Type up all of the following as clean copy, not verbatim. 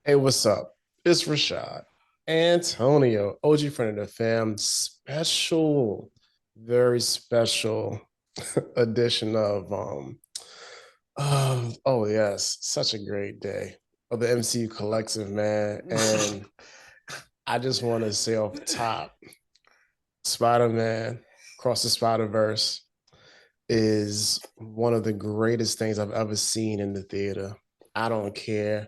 Hey, what's up? It's Rashad. Antonio, OG friend of the fam. Special, very special edition of yes, such a great day of the MCU Collective, man. And I just want to say off top, Spider-Man Across the Spider-Verse is one of the greatest things I've ever seen in the theater. I don't care.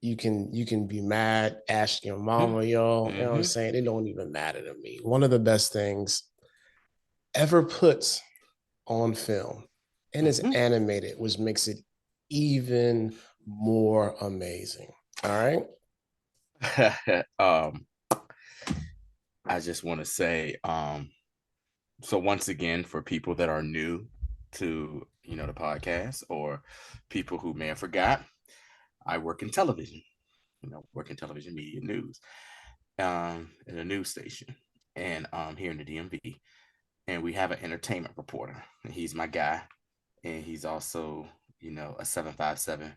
You can be mad, ask your mama, y'all. You know what I'm Mm-hmm. saying? It don't even matter to me. One of the best things ever put on film, and it's Mm-hmm. animated, which makes it even more amazing. All right. um, I just want to say, so once again, for people that are new to the podcast, or people who may have forgot, I work in television. Work in television media news, in a news station, and here in the DMV, and we have an entertainment reporter, and he's my guy, and he's also a 757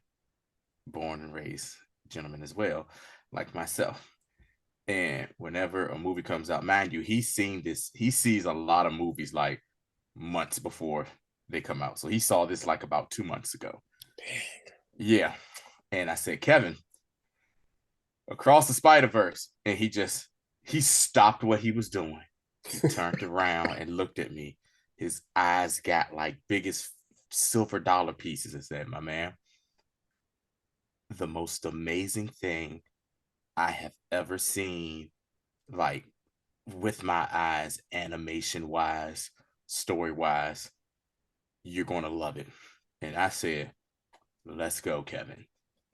born and raised gentleman as well, like myself. And whenever a movie comes out, mind you, he sees a lot of movies like months before they come out. So he saw this like about 2 months ago. Dang. Yeah. And I said, Kevin, across the Spiderverse. And he stopped what he was doing. He turned around and looked at me. His eyes got like biggest silver dollar pieces and said, my man, the most amazing thing I have ever seen, like with my eyes, animation wise, story wise, you're going to love it. And I said, let's go, Kevin.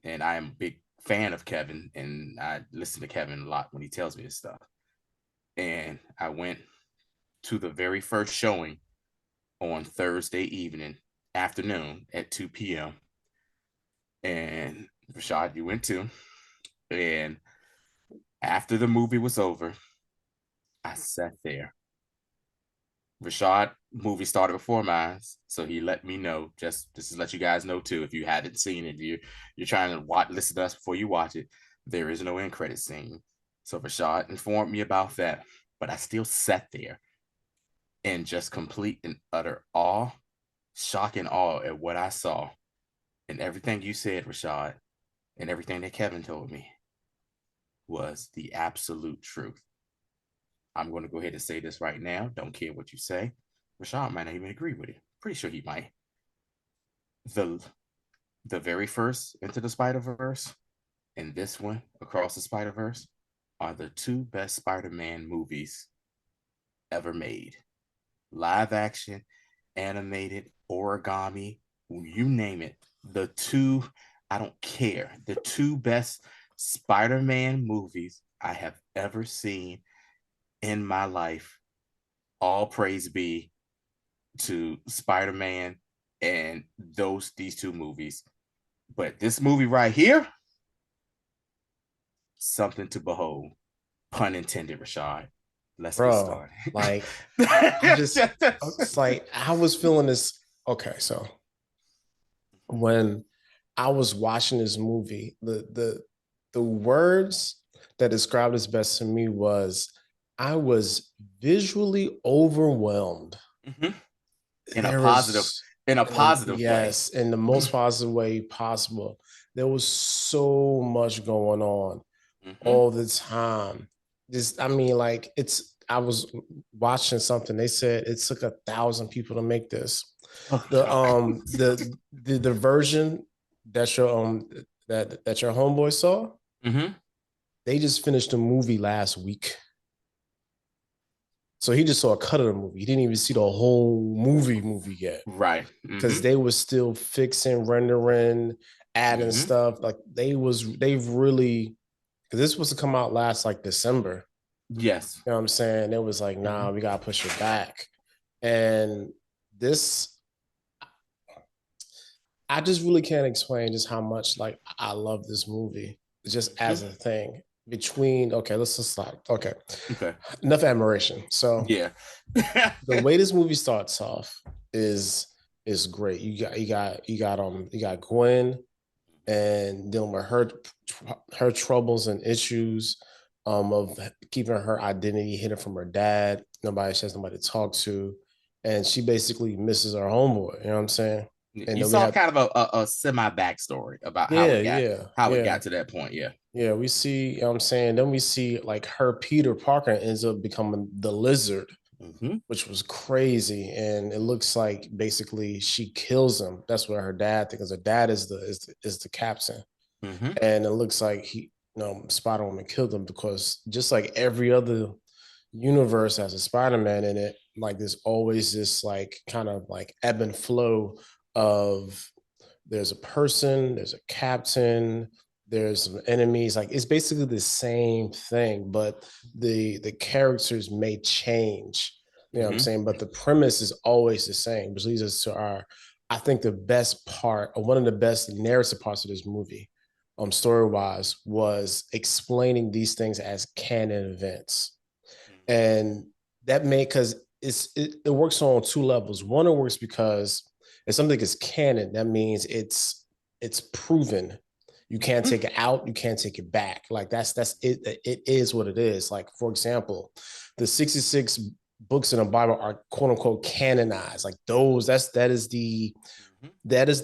And I am a big fan of Kevin, and I listen to Kevin a lot when he tells me this stuff. And I went to the very first showing on Thursday afternoon at 2 p.m. And Rashad, you went too. And after the movie was over, I sat there. Rashad movie started before mine, so he let me know. Just to let you guys know too, if you haven't seen it, you're trying to listen to us before you watch it. There is no end credit scene, so Rashad informed me about that. But I still sat there in just complete and utter awe, shock and awe at what I saw, and everything you said, Rashad, and everything that Kevin told me was the absolute truth. I'm going to go ahead and say this right now. Don't care what you say. Rashad might not even agree with it. Pretty sure he might. The the very first Into the Spider-Verse and this one, Across the Spider-Verse, are the two best Spider-Man movies ever made. Live action, animated, origami, you name it. The two, I don't care. The two best Spider-Man movies I have ever seen in my life. All praise be to Spider-Man and these two movies. But this movie right here, something to behold. Pun intended, Rashad. Let's get Bro, started. like it's like I was feeling this. Okay, so when I was watching this movie, the words that described this best to me was I was visually overwhelmed. Mhm. in a There positive was in a positive way. yes, in the most positive way possible. There was so much going on Mm-hmm. all the time. Just I mean, like it's I was watching something. They said it took 1,000 people to make this. Oh The God. the version that your homeboy saw, Mm-hmm. they just finished the movie last week. So he just saw a cut of the movie. He didn't even see the whole movie yet. Right. Because Mm-hmm. they was still fixing, rendering, adding Mm-hmm. stuff. Like they've really because this was to come out last like December. Yes. You know what I'm saying? It was like, Mm-hmm. nah, we gotta push it back. And this, I just really can't explain just how much like I love this movie just Mm-hmm. as a thing. Between okay, let's just start. Okay, Okay. enough admiration. So Yeah. the way this movie starts off is is great. You got Gwen. and dealing with her troubles and issues of keeping her identity hidden from her dad. She has nobody to talk to, and she basically misses her homeboy. You know what I'm saying? And You then we saw have kind of a semi backstory about yeah, how it got to that point. Yeah. yeah. We see, you know what I'm saying. Then we see like her Peter Parker ends up becoming the Lizard, Mm-hmm. which was crazy. And it looks like basically she kills him. That's what her dad, because her dad is the captain. Mm-hmm. And it looks like Spider-Woman killed him, because just like every other universe has a Spider-Man in it, like there's always this like kind of like ebb and flow of there's a person, there's a captain, there's some enemies. Like it's basically the same thing, but the characters may change. You know what I'm Mm-hmm. saying? But the premise is always the same, which leads us to I think the best part, or one of the best narrative parts of this movie, story wise, was explaining these things as canon events. And that made, because it works on two levels. One, it works because if something is canon, that means it's proven. You can't take it out, you can't take it back. Like that's it. It is what it is. Like, for example, the 66 books in the Bible are quote unquote canonized. Like those, that is the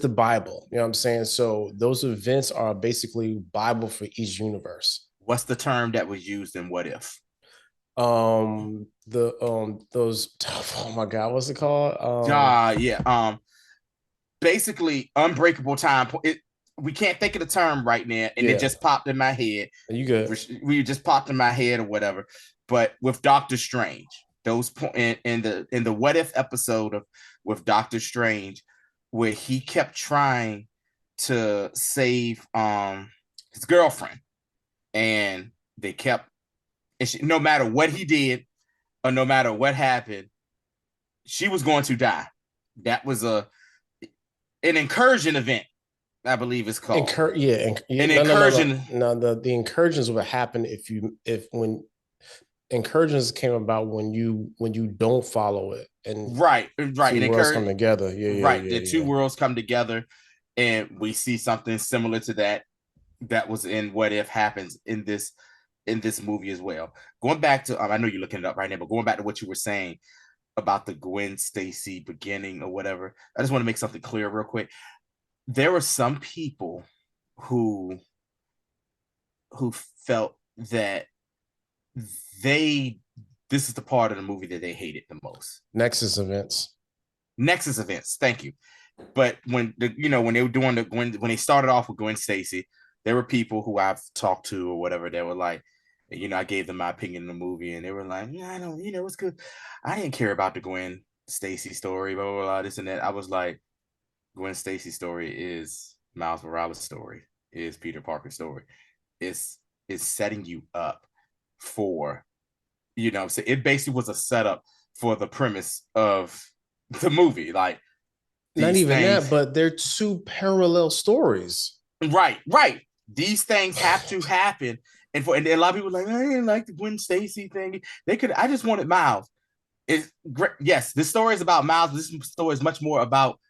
Bible. You know what I'm saying? So those events are basically Bible for each universe. What's the term that was used in What If? Those oh my god, what's it called? Yeah. Basically unbreakable time. We can't think of the term right now, and it just popped in my head. You good? We just popped in my head or whatever. But with Doctor Strange, those in the What If episode of with Doctor Strange, where he kept trying to save his girlfriend, and they kept, and no matter what he did or no matter what happened, she was going to die. That was an incursion event, I believe it's called. An incursion. No, the incursions would happen if when incursions came about when you don't follow it, and right. two worlds come together. The two worlds come together, and we see something similar to that was in What If happens in this movie as well. Going back to I know you're looking it up right now, but going back to what you were saying about the Gwen Stacy beginning or whatever, I just want to make something clear real quick. There were some people who felt that this is the part of the movie that they hated the most. Nexus events. Thank you. But when when they were doing when they started off with Gwen Stacy, there were people who I've talked to or whatever that were like, I gave them my opinion in the movie, and they were like, yeah, I don't, it's good. I didn't care about the Gwen Stacy story, blah, blah, blah, this and that. I was like, Gwen Stacy's story is Miles Morales' story, is Peter Parker's story. It's setting you up for, so it basically was a setup for the premise of the movie. Like, not even that, but they're two parallel stories. Right. These things have to happen. And a lot of people are like, I didn't like the Gwen Stacy thing. I just wanted Miles. It's great. Yes, this story is about Miles. This story is much more about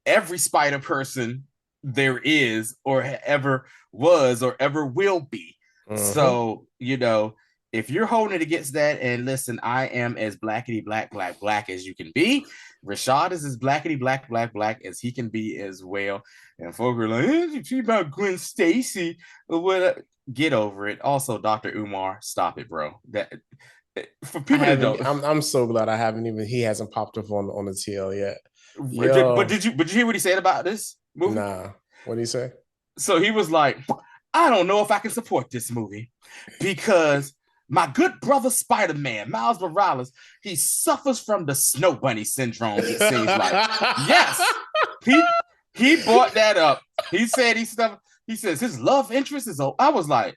every Spider person there is, or ever was, or ever will be. So, if you're holding it against that, and listen, I am as blackety black as you can be. Rashad is as blackety black as he can be as well. And folk are like, she about Gwen Stacy or what? Get over it. Also, Dr. Umar, stop it, bro. That for people that don't, I'm so glad he hasn't popped up on the TL yet. But did you hear what he said about this movie? Nah. What did he say? So he was like, I don't know if I can support this movie because my good brother Spider-Man, Miles Morales, he suffers from the snow bunny syndrome, it seems like. Yes. He brought that up. He said he says his love interest is I was like,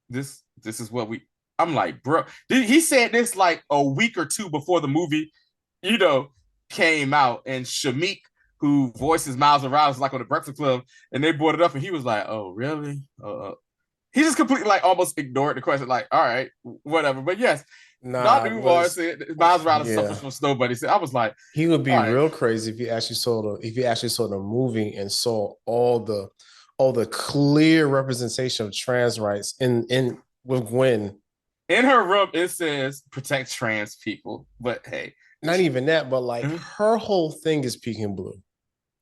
this is what I'm like, bro. He said this like a week or two before the movie, came out, and Shamik, who voices Miles Morales, like on the Breakfast Club, and they brought it up, and he was like, oh, really? He just completely like almost ignored the question, like, all right, whatever. But yes, Dr. Umar said Miles Morales suffers from snow bunny. I was like, he would be real crazy if you actually saw the movie and saw all Oh, the clear representation of trans rights in with Gwen. In her room, it says protect trans people. But hey, Not even that, but like her whole thing is pink and blue.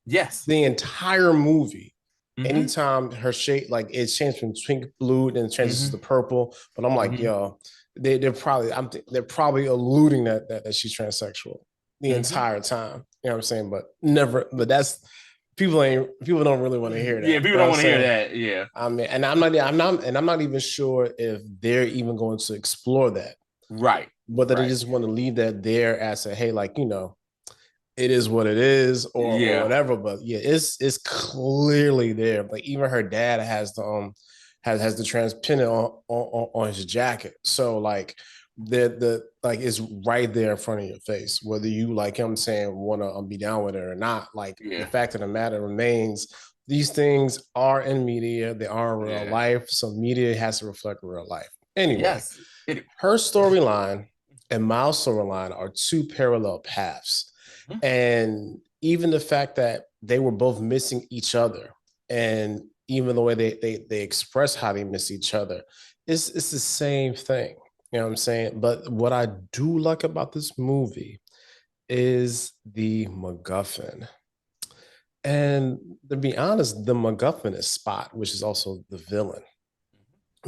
Yes. The entire movie. Anytime her shade, like it changed from pink blue, then it changes to purple. But I'm like, yo, they're probably they're probably alluding that she's transsexual the entire time. You know what I'm saying? But never, but that's people don't really want to hear that. Yeah, people don't want to hear that. Yeah. I mean, and I'm not even sure if they're even going to explore that. Right. Whether they just want to leave that there as a, hey, like, you know, it is what it is, or whatever. But yeah, it's clearly there. Like even her dad has the has the trans pennant on his jacket. So like the like it's right there in front of your face. Whether you, like I'm saying, want to be down with it or not. Like the fact of the matter remains, these things are in media. They are in real life. So media has to reflect real life. Anyway, her storyline and Miles' storyline are two parallel paths. And even the fact that they were both missing each other, and even the way they express how they miss each other, it's the same thing. You know what I'm saying? But what I do like about this movie is the MacGuffin. And to be honest, the MacGuffin is Spot, which is also the villain.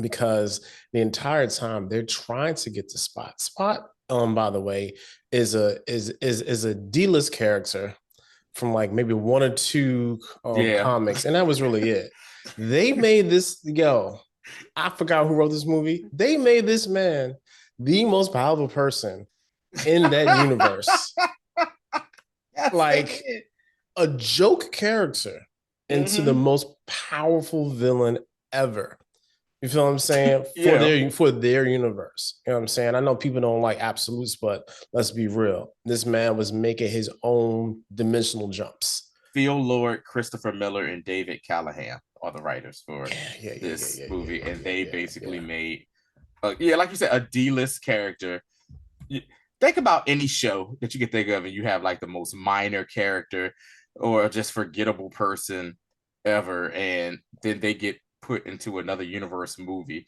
Because the entire time they're trying to get to Spot. Spot, by the way, is a D-list character from like maybe one or two comics, and that was really it. They made this, I forgot who wrote this movie. They made this man the most powerful person in that universe. Like a joke character into the most powerful villain ever. You feel what I'm saying? For their universe. You know what I'm saying? I know people don't like absolutes, but let's be real. This man was making his own dimensional jumps. Phil Lord, Christopher Miller, and David Callahan are the writers for this movie. And they basically made, like you said, a D-list character. Think about any show that you can think of, and you have like the most minor character or just forgettable person ever, and then they get put into another universe movie,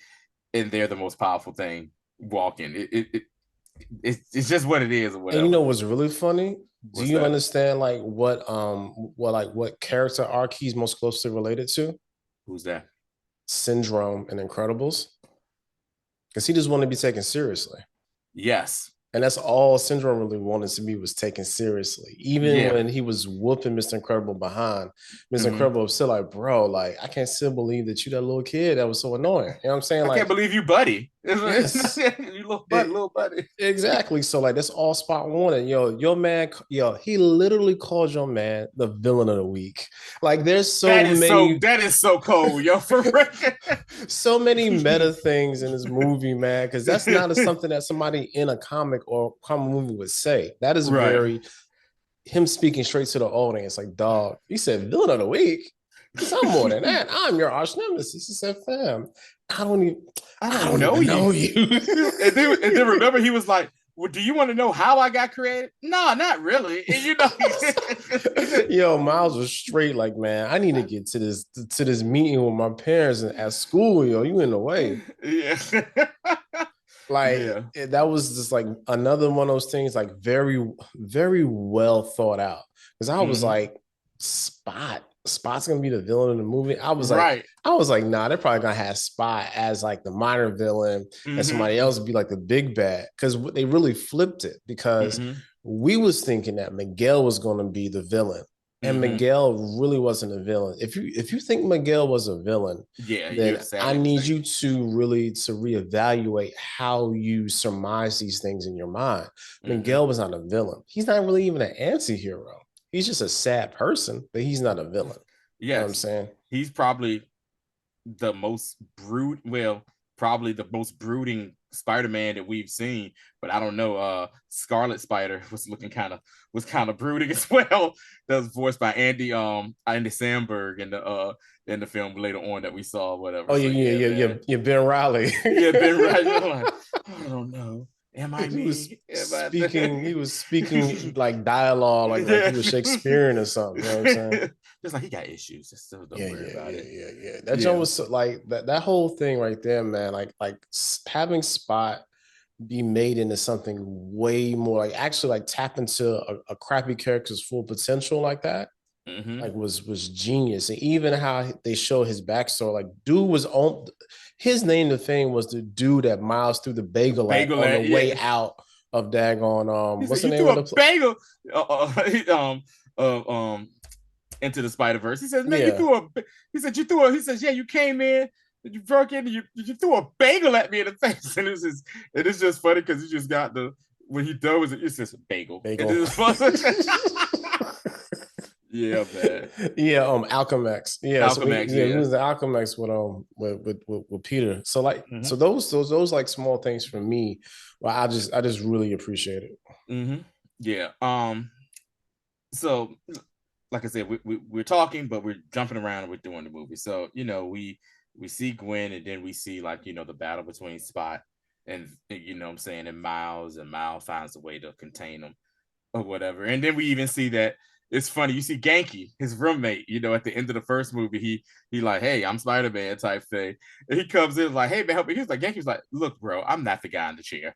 and they're the most powerful thing walking. It's just what it is. Or whatever. And you know what's really funny? Do you understand like what character arc he's most closely related to? Who's that? Syndrome in Incredibles. Because he just wanted to be taken seriously. Yes. And that's all Syndrome really wanted to be, was taken seriously. Even when he was whooping Mr. Incredible behind, Mr. Incredible was still like, bro, like, I can't still believe that you that little kid that was so annoying. You know what I'm saying? I can't believe you, buddy. Yes. You little buddy. Exactly. So like that's all Spot wanted. Your man, he literally called your man the villain of the week. Like there's that is so cold, yo, for real. So many meta things in this movie, man, because that's not something that somebody in a comic or comic movie would say. That is very him speaking straight to the audience. Like, dog, he said villain of the week. Because I'm more than that. I'm your arch nemesis. He said, fam, I don't know you. and then remember, he was like, well, do you want to know how I got created? No, not really. And you know, yo, Miles was straight like, man, I need to get to this meeting with my parents at school. Yo, you in the way. Yeah. That was just like another one of those things, like very, very well thought out. Because I was like, Spot's gonna be the villain in the movie. I was like, nah, they're probably gonna have Spot as like the minor villain, and somebody else would be like the big bad. Because they really flipped it. Because we was thinking that Miguel was gonna be the villain, and Miguel really wasn't a villain. If you think Miguel was a villain, then I need you to really reevaluate how you surmise these things in your mind. Miguel was not a villain. He's not really even an anti-hero. He's just a sad person, but he's not a villain. Yes. You know what I'm saying? He's probably the most probably the most brooding Spider-Man that we've seen. But I don't know. Scarlet Spider was kind of brooding as well. That was voiced by Andy Samberg in the film later on that we saw, whatever. Oh, yeah, Ben Riley. Ben Riley. I don't know. Am I He was me? speaking. He was speaking like dialogue, like he was Shakespearean or something. You know what I'm saying? Just like he got issues. Just so don't worry about it. Yeah. That joke was so, like that whole thing right there, man. Like having Spot be made into something way more like actually like tap into a crappy character's full potential like that. Like was genius, and even how they show his backstory. Like, dude was on his name. The thing was the dude that Miles threw the bagel at on the way out of daggone. What's the name of the bagel? Into the Spiderverse. He says, "Man, you threw a." He said, "You threw a." He says, "Yeah, you came in, you broke in, you threw a bagel at me in the face," and it's just funny because he just got the when he does it, it's just a bagel. Yeah, man. Yeah, Alchemax. Yeah, Alchemax, he was the Alchemax with Peter. So like, so those like small things for me, well, I just really appreciate it. Yeah. So, like I said, we're talking, but we're jumping around and we're doing the movie. So we see Gwen, and then we see like the battle between Spot and what I'm saying, and Miles finds a way to contain them or whatever, and then we even see that. It's funny. You see Genki, his roommate, at the end of the first movie, he like, "Hey, I'm Spider-Man" type thing. And he comes in like, "Hey, man, help me." He's like, Genki's like, "Look, bro, I'm not the guy in the chair."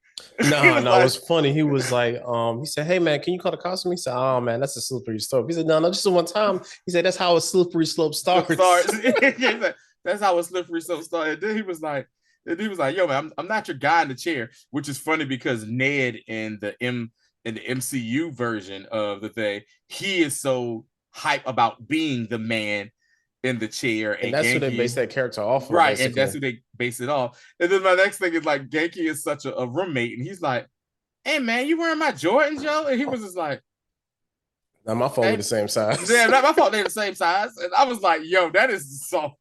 No, it was funny. He was like, he said, "Hey, man, can you call the costume?" He said, "Oh, man, that's a slippery slope." He said, "No, just one time." He said, "That's how a slippery slope starts." That's how a slippery slope started. And then he was like, "Yo, man, I'm not your guy in the chair," which is funny because Ned in the MCU version of the thing, he is so hype about being the man in the chair, and that's Genki, who they base that character off of, right? Basically. And that's who they base it off. And then my next thing is like Genki is such a roommate, and he's like, "Hey, man, you wearing my Jordans, Joe?" And he was just like, "Not my fault, we're the same size." Yeah, not my fault, they're the same size. And I was like, "Yo, that is some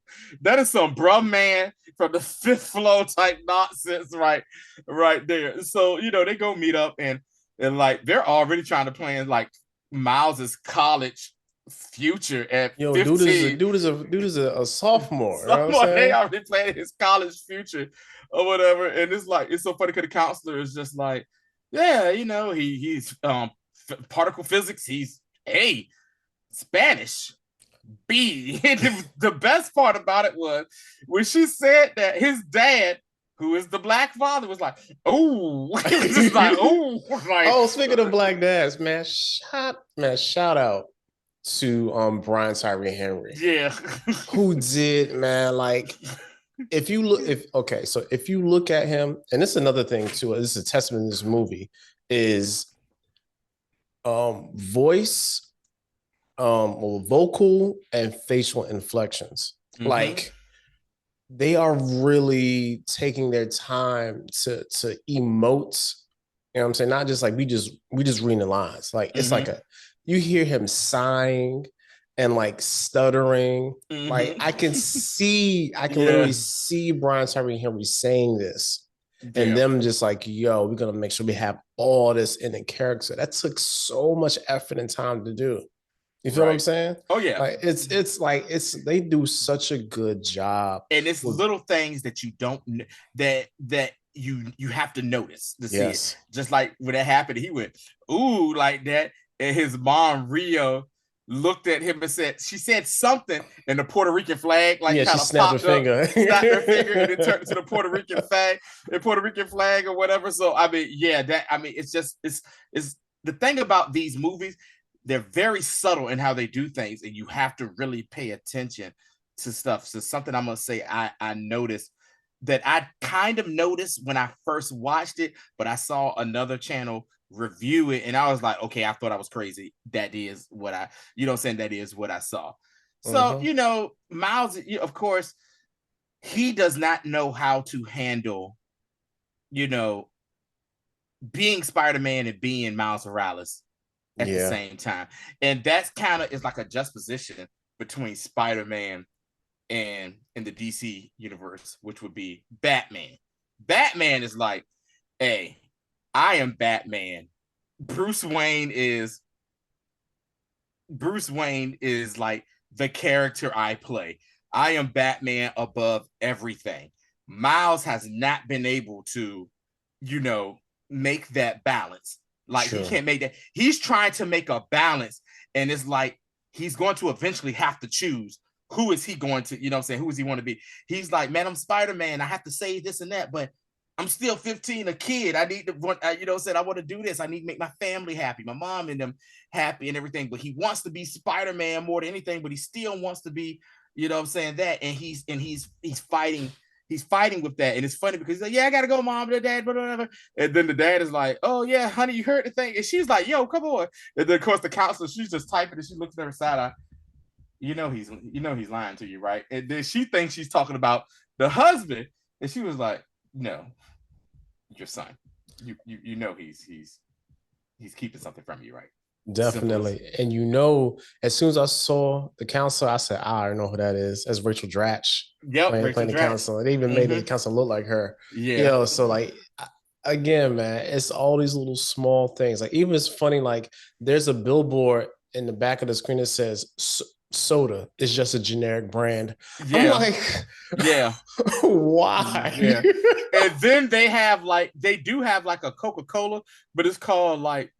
bruh man from the fifth floor type nonsense, right there." So they go meet up, and like they're already trying to plan like Miles's college future at 15. Dude is a sophomore. You know what I'm saying? They already planning his college future or whatever, and it's like it's so funny because the counselor is just like, "Yeah, he's particle physics. He's A, Spanish, B." The best part about it was when she said that his dad, who is the black father, was like, "Oh," just like, "Oh," like, oh, speaking of black dads, man, shout out to Brian Tyree Henry. Yeah. Who did, man, like if you look at him, and this is another thing too, this is a testament in this movie, is voice, vocal and facial inflections. Like they are really taking their time to emote. You know what I'm saying? Not just like we just reading the lines. Like it's like you hear him sighing and like stuttering. Like I can literally see Brian Tyree Henry saying this. And them just like, "Yo, we're gonna make sure we have all this in the character." That took so much effort and time to do. You feel what I'm saying? Oh yeah. Like it's they do such a good job. And it's little things that you don't that you have to notice to see it. Just like when that happened, he went, "Ooh," like that. And his mom, Rio, looked at him and she said something, and the Puerto Rican flag like kind of snapped her finger. Snapped her finger, and it turned to the Puerto Rican flag, or whatever. So I mean, it's just it's the thing about these movies, they're very subtle in how they do things, and you have to really pay attention to stuff. So something I'm gonna say I noticed that I kind of noticed when I first watched it, but I saw another channel review it, and I was like, okay, I thought I was crazy. That is what I, that is what I saw. So, Miles, of course, he does not know how to handle, being Spider-Man and being Miles Morales at the same time. And that's kind of is like a juxtaposition between Spider-Man and in the DC universe, which would be Batman. Batman is like, "Hey, I am Batman." Bruce Wayne is like the character I play. I am Batman above everything. Miles has not been able to, make that balance. Like True. he can't make that. He's trying to make a balance, and it's like he's going to eventually have to choose who is he going to, you know what I'm saying? Who does he want to be? He's like, man, I'm Spider-Man. I have to say this and that, but I'm still 15, a kid. I need to, you know what I'm saying? I want to do this. I need to make my family happy, my mom and them happy and everything. But he wants to be Spider-Man more than anything, but he still wants to be, you know what I'm saying, that. And he's fighting. He's fighting with that. And it's funny because he's like, yeah, I got to go, mom, to dad, whatever. And then the dad is like, oh, yeah, honey, you heard the thing. And she's like, yo, come on. And then, of course, the counselor, she's just typing and she looks at her side eye. You know he's lying to you, right? And then she thinks she's talking about the husband. And she was like, no, your son. You know he's keeping something from you, right? Definitely. And you know, as soon as I saw the counselor, I said, I don't know who that is. That's Rachel Dratch. Yep, playing the counselor. They even made the counselor look like her. Yeah. You know, so like again, man, it's all these little small things. Like even it's funny, like there's a billboard in the back of the screen that says soda is just a generic brand. Yeah. I'm like, yeah. Why? Yeah. And then they do have like a Coca-Cola, but it's called like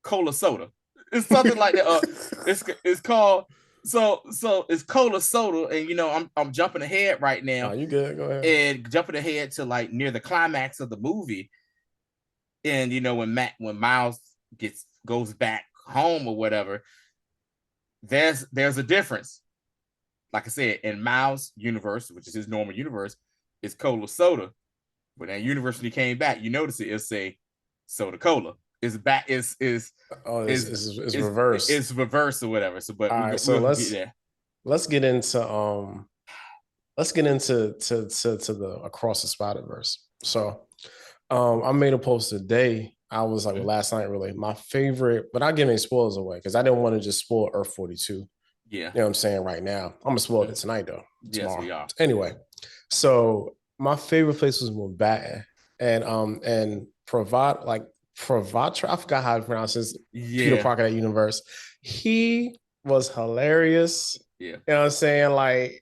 Cola Soda. It's something like that. It's called so it's Cola Soda, and you know I'm jumping ahead right now. Oh, you good? Go ahead. And jumping ahead to like near the climax of the movie, and you know when Miles goes back home or whatever, there's a difference. Like I said, in Miles' universe, which is his normal universe, is Cola Soda. When that universe when he came back, you notice it'll say Soda Cola. It's back. It's reversed. It's reversed or whatever. So, but let's get into the Across the Spiderverse. So, I made a post today. I was like last night, really my favorite, but I give any spoilers away because I didn't want to just spoil Earth 42. Yeah, you know what I'm saying right now. I'm gonna spoil it tonight though. Tomorrow. Yes, we are. Anyway, so my favorite place was Mumbai and Pravatra, I forgot how to pronounce his Peter Parker that universe. He was hilarious. Yeah. You know what I'm saying? Like,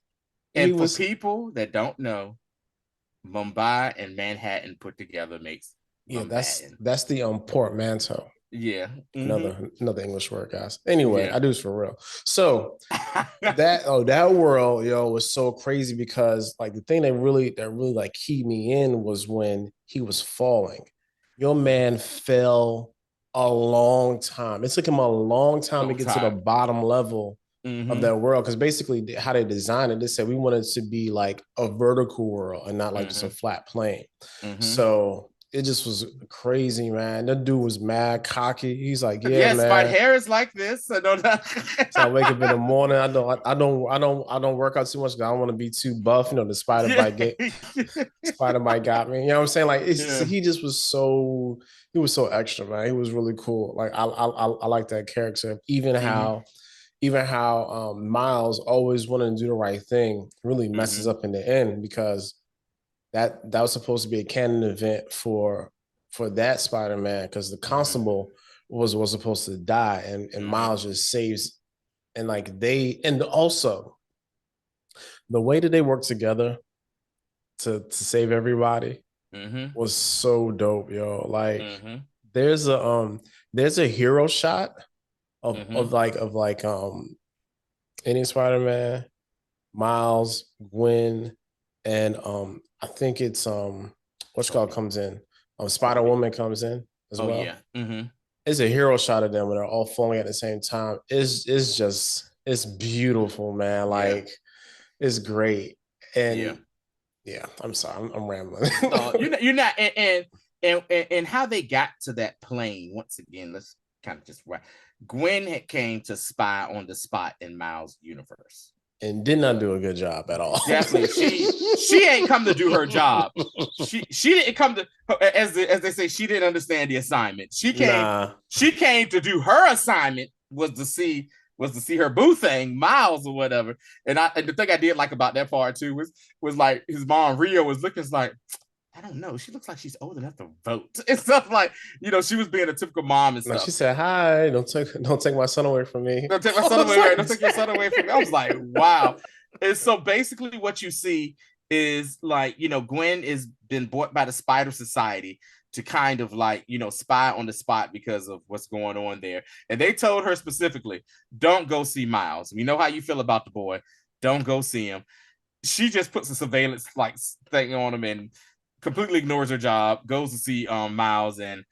and for people that don't know, Mumbai and Manhattan put together makes that's the portmanteau. Yeah. Another English word, guys. Anyway, I do this for real. So that world, was so crazy because like the thing that really like keyed me in was when he was falling. Your man fell a long time. It took him a long time to get to the bottom level of that world. Because basically how they designed it, they said we wanted it to be like a vertical world and not like just a flat plane. So it just was crazy, man. That dude was mad cocky. He's like, yeah, man. My hair is like this. So I wake up in the morning. I don't work out too much because I don't want to be too buff. You know, the spider bite got me. You know what I'm saying? Like he just was so extra, man. He was really cool. Like I like that character. Even how Miles always wanting to do the right thing really messes up in the end because that was supposed to be a canon event for that Spider-Man because the constable was supposed to die and Miles just saves and also the way that they work together to save everybody was so dope, yo. Like there's a hero shot of any Spider-Man, Miles, Gwen, and I think it's comes in. Spider-Woman comes in as well. Yeah. It's a hero shot of them when they're all falling at the same time. It's beautiful, man. Like it's great. And I'm sorry, I'm rambling. You're not and how they got to that plane once again, let's kind of just Gwen came to spy on the spot in Miles' universe. And did not do a good job at all. Definitely, she ain't come to do her job. She didn't come to, as they say, she didn't understand the assignment. She came to do her assignment was to see her boo thing, Miles or whatever. And the thing I did like about that part too was like his mom Rio was looking like, I don't know. She looks like she's old enough to vote and stuff like, she was being a typical mom and stuff. She said, "Hi, don't take my son away from me. Don't take my son away. Don't take your son away from me." I was like, wow. And so basically what you see is like, you know, Gwen is been bought by the Spider Society to kind of like, you know, spy on the spot because of what's going on there. And they told her specifically, don't go see Miles. We know how you feel about the boy. Don't go see him. She just puts a surveillance like thing on him and completely ignores her job, goes to see Miles and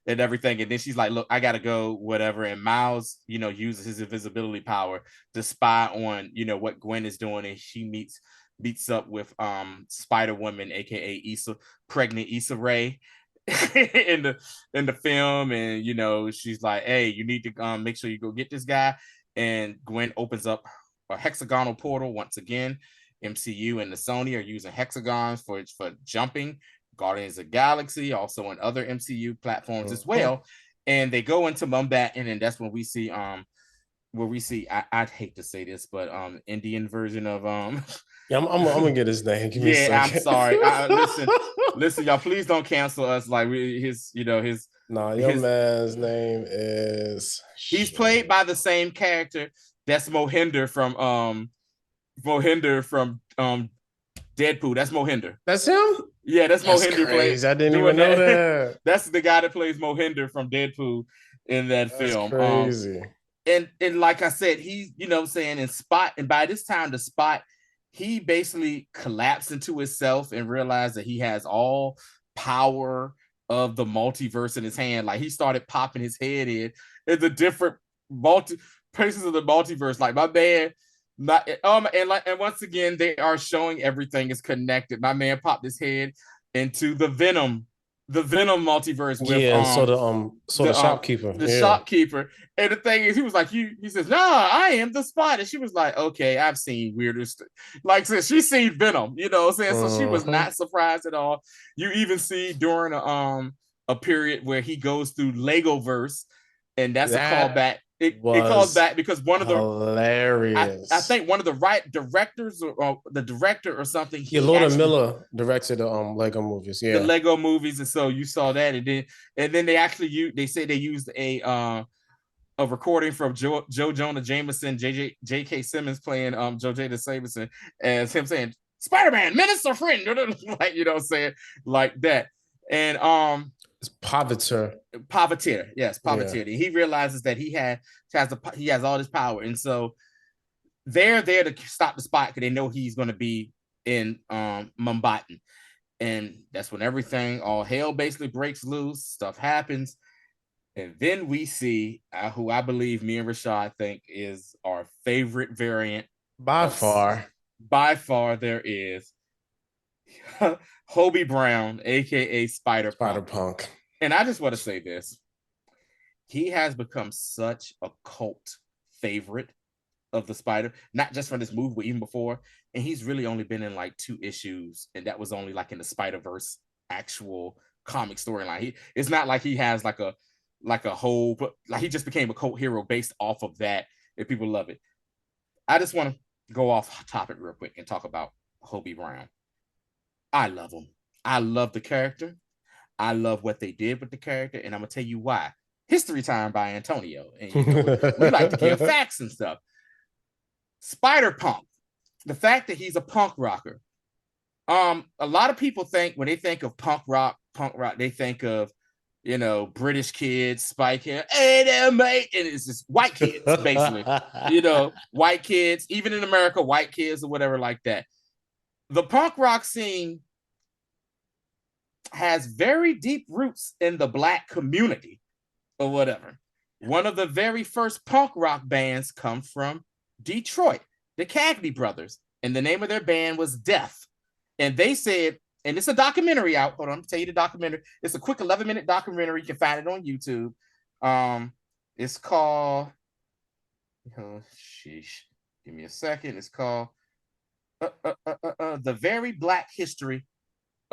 everything. And then she's like, look, I gotta go, whatever. And Miles, you know, uses his invisibility power to spy on, you know, what Gwen is doing. And she meets up with Spider-Woman, aka pregnant Issa Rae in the film. And you know, she's like, hey, you need to make sure you go get this guy. And Gwen opens up a hexagonal portal once again. MCU and the Sony are using hexagons for jumping. Guardians of the Galaxy, also on other MCU platforms as well. And they go into Mumbattan, and that's when we see I'd hate to say this, but Indian version of yeah, I'm gonna get his name. Give me a second. I'm sorry. Listen, y'all, please don't cancel us. Like his man's name is. He's played by the same character that's Mohinder from Deadpool. That's Mohinder. That's him? Yeah, that's Mohinder. I didn't even know that. That's the guy that plays Mohinder from Deadpool in that film. Crazy. And like I said, he's, you know, saying in Spot, and by this time the Spot, he basically collapsed into himself and realized that he has all power of the multiverse in his hand. Like he started popping his head in the different places of the multiverse. Like my man, and once again they are showing everything is connected. My man popped his head into the Venom multiverse with the shopkeeper. Shopkeeper. And the thing is, he was like, he says, nah, I am the Spot. And she was like, okay, I've seen weirder stuff. Like, since she's seen Venom, you know what I'm saying? So she was not surprised at all. You even see during a period where he goes through Legoverse, and that's a callback. It calls back because one of the hilarious. I think one of the directors or the director or something. Lord Miller directed the Lego movies. Yeah, the Lego movies, and so you saw that, and then they said they used a recording from Joe Jonah Jameson, J.K. Simmons playing Joe Jada Sabison as him saying Spider-Man, minister friend, like, you know what I'm saying, like that. And it's Pavitzer. Yes, Pavitzer. Yeah. He realizes that he has all this power, and so they're there to stop the Spot because they know he's going to be in Mumbattan, and that's when everything, all hell basically breaks loose. Stuff happens, and then we see who I believe me and Rashad think is our favorite variant by far. By far, there is Hobie Brown, aka Spider-Punk. And I just want to say this. He has become such a cult favorite of the Spider, not just from this movie, but even before. And he's really only been in like 2 issues, and that was only like in the Spider-Verse actual comic storyline. It's not like he has like a whole, like he just became a cult hero based off of that, and people love it. I just want to go off topic real quick and talk about Hobie Brown. I love him. I love the character. I love what they did with the character, and I'm gonna tell you why. History time by Antonio, and you know, we like to give facts and stuff. Spider-Punk, the fact that he's a punk rocker. A lot of people think when they think of punk rock, they think of, you know, British kids, spike hair, hey there, mate, and it's just white kids, basically. You know, white kids, even in America, white kids or whatever like that. The punk rock scene has very deep roots in the Black community or whatever. One of the very first punk rock bands come from Detroit, the Cagney Brothers, and the name of their band was Death. And they said, and it's a documentary out. Hold on, I'm gonna tell you the documentary. It's a quick 11-minute documentary. You can find it on YouTube. It's called, oh, sheesh. Give me a second. It's called The Very Black History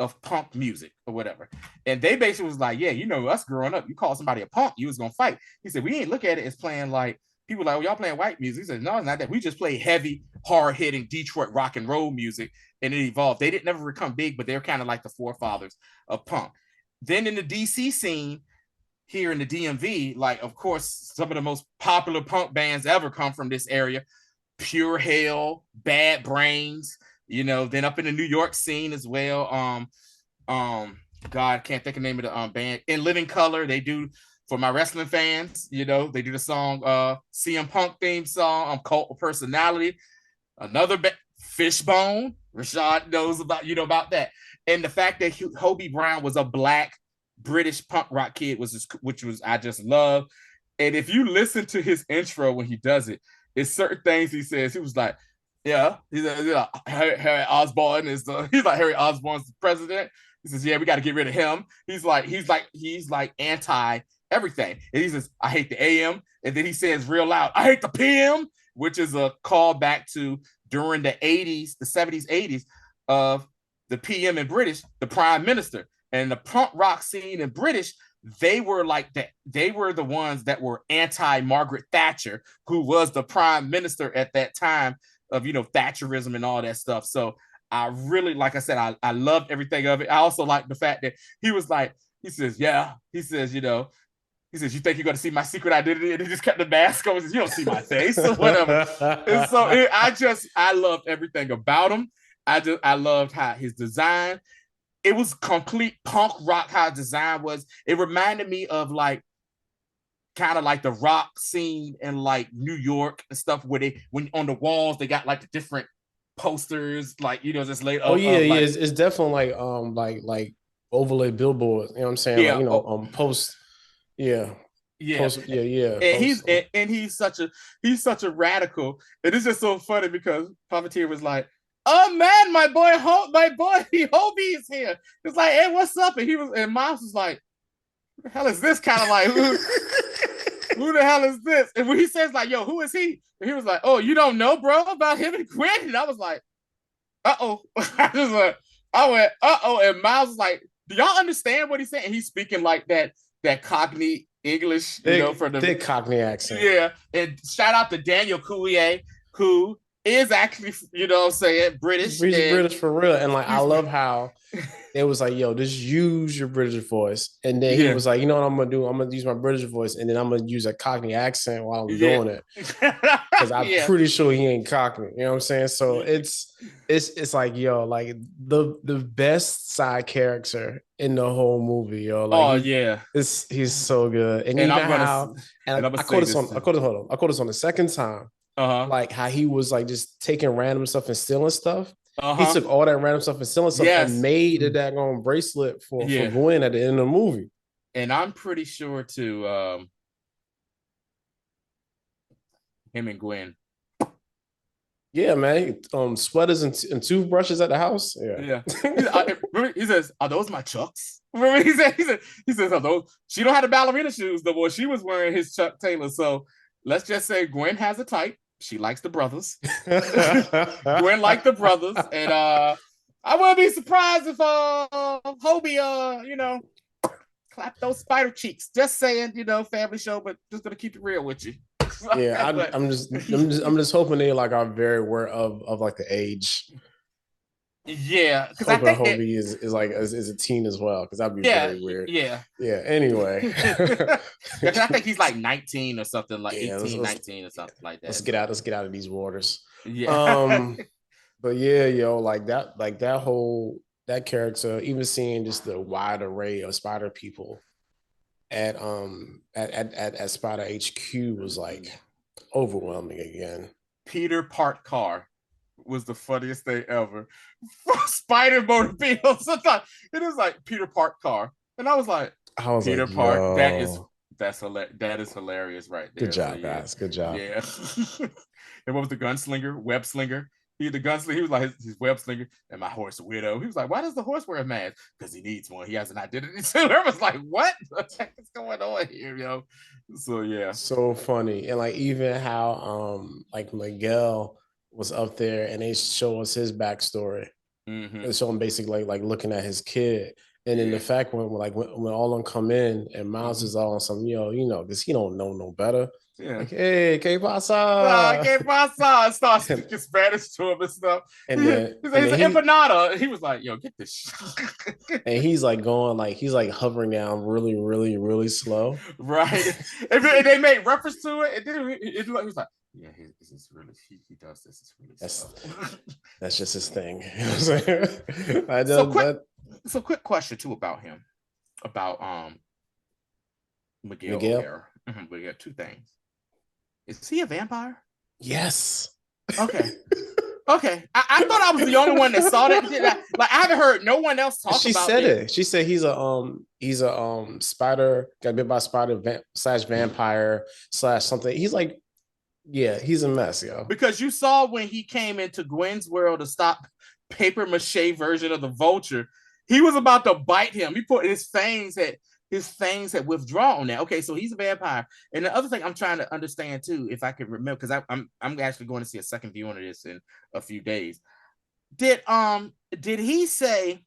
of Punk Music or whatever. And they basically was like, yeah, you know, us growing up, you call somebody a punk, you was gonna fight. He said, we ain't look at it as playing like, people like, well, y'all playing white music. He said, no, it's not that. We just play heavy, hard-hitting Detroit rock and roll music, and it evolved. They didn't never become big, but they're kind of like the forefathers of punk. Then in the DC scene, here in the DMV, like, of course, some of the most popular punk bands ever come from this area. Pure Hell, Bad Brains, Then up in the New York scene as well. God, can't think of the name of the band. In Living Color, they do, for my wrestling fans, they do the song CM Punk theme song, Cult of Personality. Another Fishbone. Rashad knows about that. And the fact that Hobie Brown was a black British punk rock kid which I just love. And if you listen to his intro when he does it, it's certain things he says. He was like, yeah, he's like, Harry Osborn he's like, Harry Osborn's the president. He says, yeah, we got to get rid of him. He's like anti everything. And he says, I hate the AM. And then he says real loud, I hate the PM, which is a call back to during the 80s, the 70s, 80s of the PM in British, the prime minister. And the punk rock scene in British, they were the ones that were anti-Margaret Thatcher, who was the prime minister at that time of, Thatcherism and all that stuff. So I really, like I said, I loved everything of it. I also like the fact that he says, you think you're going to see my secret identity? And he just kept the mask on. He says, you don't see my face or whatever. And so I loved everything about him. I loved how his design, it was complete punk rock, how his design was. It reminded me of kind of like the rock scene in like New York and stuff, where when on the walls, they got like the different posters, just laid up. Oh yeah, yeah. It's definitely like overlay billboards. You know what I'm saying? Yeah. Post. Yeah. Yeah. Post, yeah. And he's such a radical. And it's just so funny because Puppeteer was like, oh man, my boy Hobie is here. It's like, hey, what's up? And Miles was like, who the hell is this? Kind of like, who the hell is this? And when he says like, yo, who is he? And he was like, oh, you don't know, bro, about him and Gwen? And I was like, uh-oh. I went, uh-oh. And Miles was like, do y'all understand what he's saying? And he's speaking like that Cockney English, for the thick Cockney accent. Yeah. And shout out to Daniel Coulier, who is actually, British. British for real. And I love how it was like, yo, just use your British voice. And then he was like, you know what I'm going to do? I'm going to use my British voice. And then I'm going to use a Cockney accent while I'm doing it. Because I'm pretty sure he ain't Cockney. You know what I'm saying? So it's like, yo, like the best side character in the whole movie, yo. Like, he's so good. And I caught this on the second time. Like how he was like just taking random stuff and stealing stuff. He took all that random stuff and stealing stuff and made a daggone bracelet for Gwen at the end of the movie. And I'm pretty sure too, him and Gwen. Yeah, man. Sweaters and toothbrushes at the house. Yeah. He says, "Are those my Chucks?" Remember, he says, "Are those?" She don't have the ballerina shoes no more. She was wearing his Chuck Taylor. So let's just say Gwen has a type. She likes the brothers. Gwen liked the brothers, and I wouldn't be surprised if Hobie, clap those spider cheeks. Just saying, family show, but just gonna keep it real with you. Yeah, I'm just hoping they are very aware of like the age. Yeah, because I think Hobie is a teen as well, because that'd be very weird. Yeah. Anyway, I think he's like 19 or something, like 18, 19 or something like that. Let's get out of these waters. Yeah. But yeah, yo, that character, even seeing just the wide array of Spider people at Spider HQ was like overwhelming again. Peter Park Car was the funniest thing ever. Spider mobiles. I thought it was like Peter Park Car, and I was like, Peter Park. Yo. That is hilarious, right there. Good job, guys. Good job. Yeah. And what was the gunslinger? Web slinger. He was like his web slinger, and my horse Widow. He was like, why does the horse wear a mask? Because he needs one. He has an identity. So I was like, what the heck is going on here, yo? So yeah. So funny. And even how Miguel was up there and they show us his backstory. They show him basically like looking at his kid. And then the fact when all of them come in and Miles is all on some, because he don't know no better. Yeah. Like, hey, ¿qué pasa? ¿Qué pasa? Starts speaking Spanish to him and stuff. And then he's like, empanada. He was like, yo, get this shit. And he's like hovering down really, really, really slow. Right. And they made reference to it. And then he was like, Yeah, this is really he does this. It's really that's just his thing. You know what I'm saying? So quick question too about him, about Miguel Miguel. O'Hara. We got two things. Is he a vampire? Yes. Okay. Okay. I thought I was the only one that saw that. Like I haven't heard no one else talk She about said this. it. She said he's a spider, got bit by a spider slash vampire slash something. He's like, yeah, he's a mess, yo. Because you saw when he came into Gwen's world to stop paper mache version of the vulture, he was about to bite him. He put his fangs had withdrawn now. Okay, so he's a vampire. And the other thing I'm trying to understand too, if I can remember, because I'm actually going to see a second viewing of this in a few days. Did he say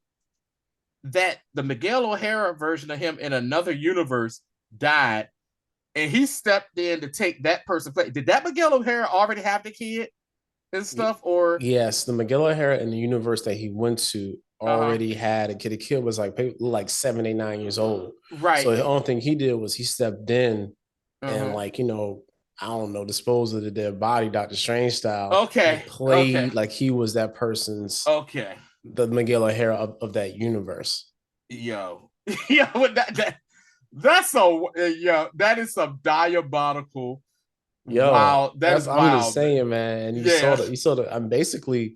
that the Miguel O'Hara version of him in another universe died and he stepped in to take that person's place? Did that Miguel O'Hara already have the kid and stuff? Or yes, the Miguel O'Hara in the universe that he went to already had a kid. The kid was like 7, 8, 9 years old. Right. So the only thing he did was he stepped in and like, I don't know, dispose of the dead body, Doctor Strange style. Okay. Played like he was that person's the Miguel O'Hara of that universe. Yo, that is some diabolical. Yo, wow, that is wild. I'm just saying, man. And you saw the. I'm basically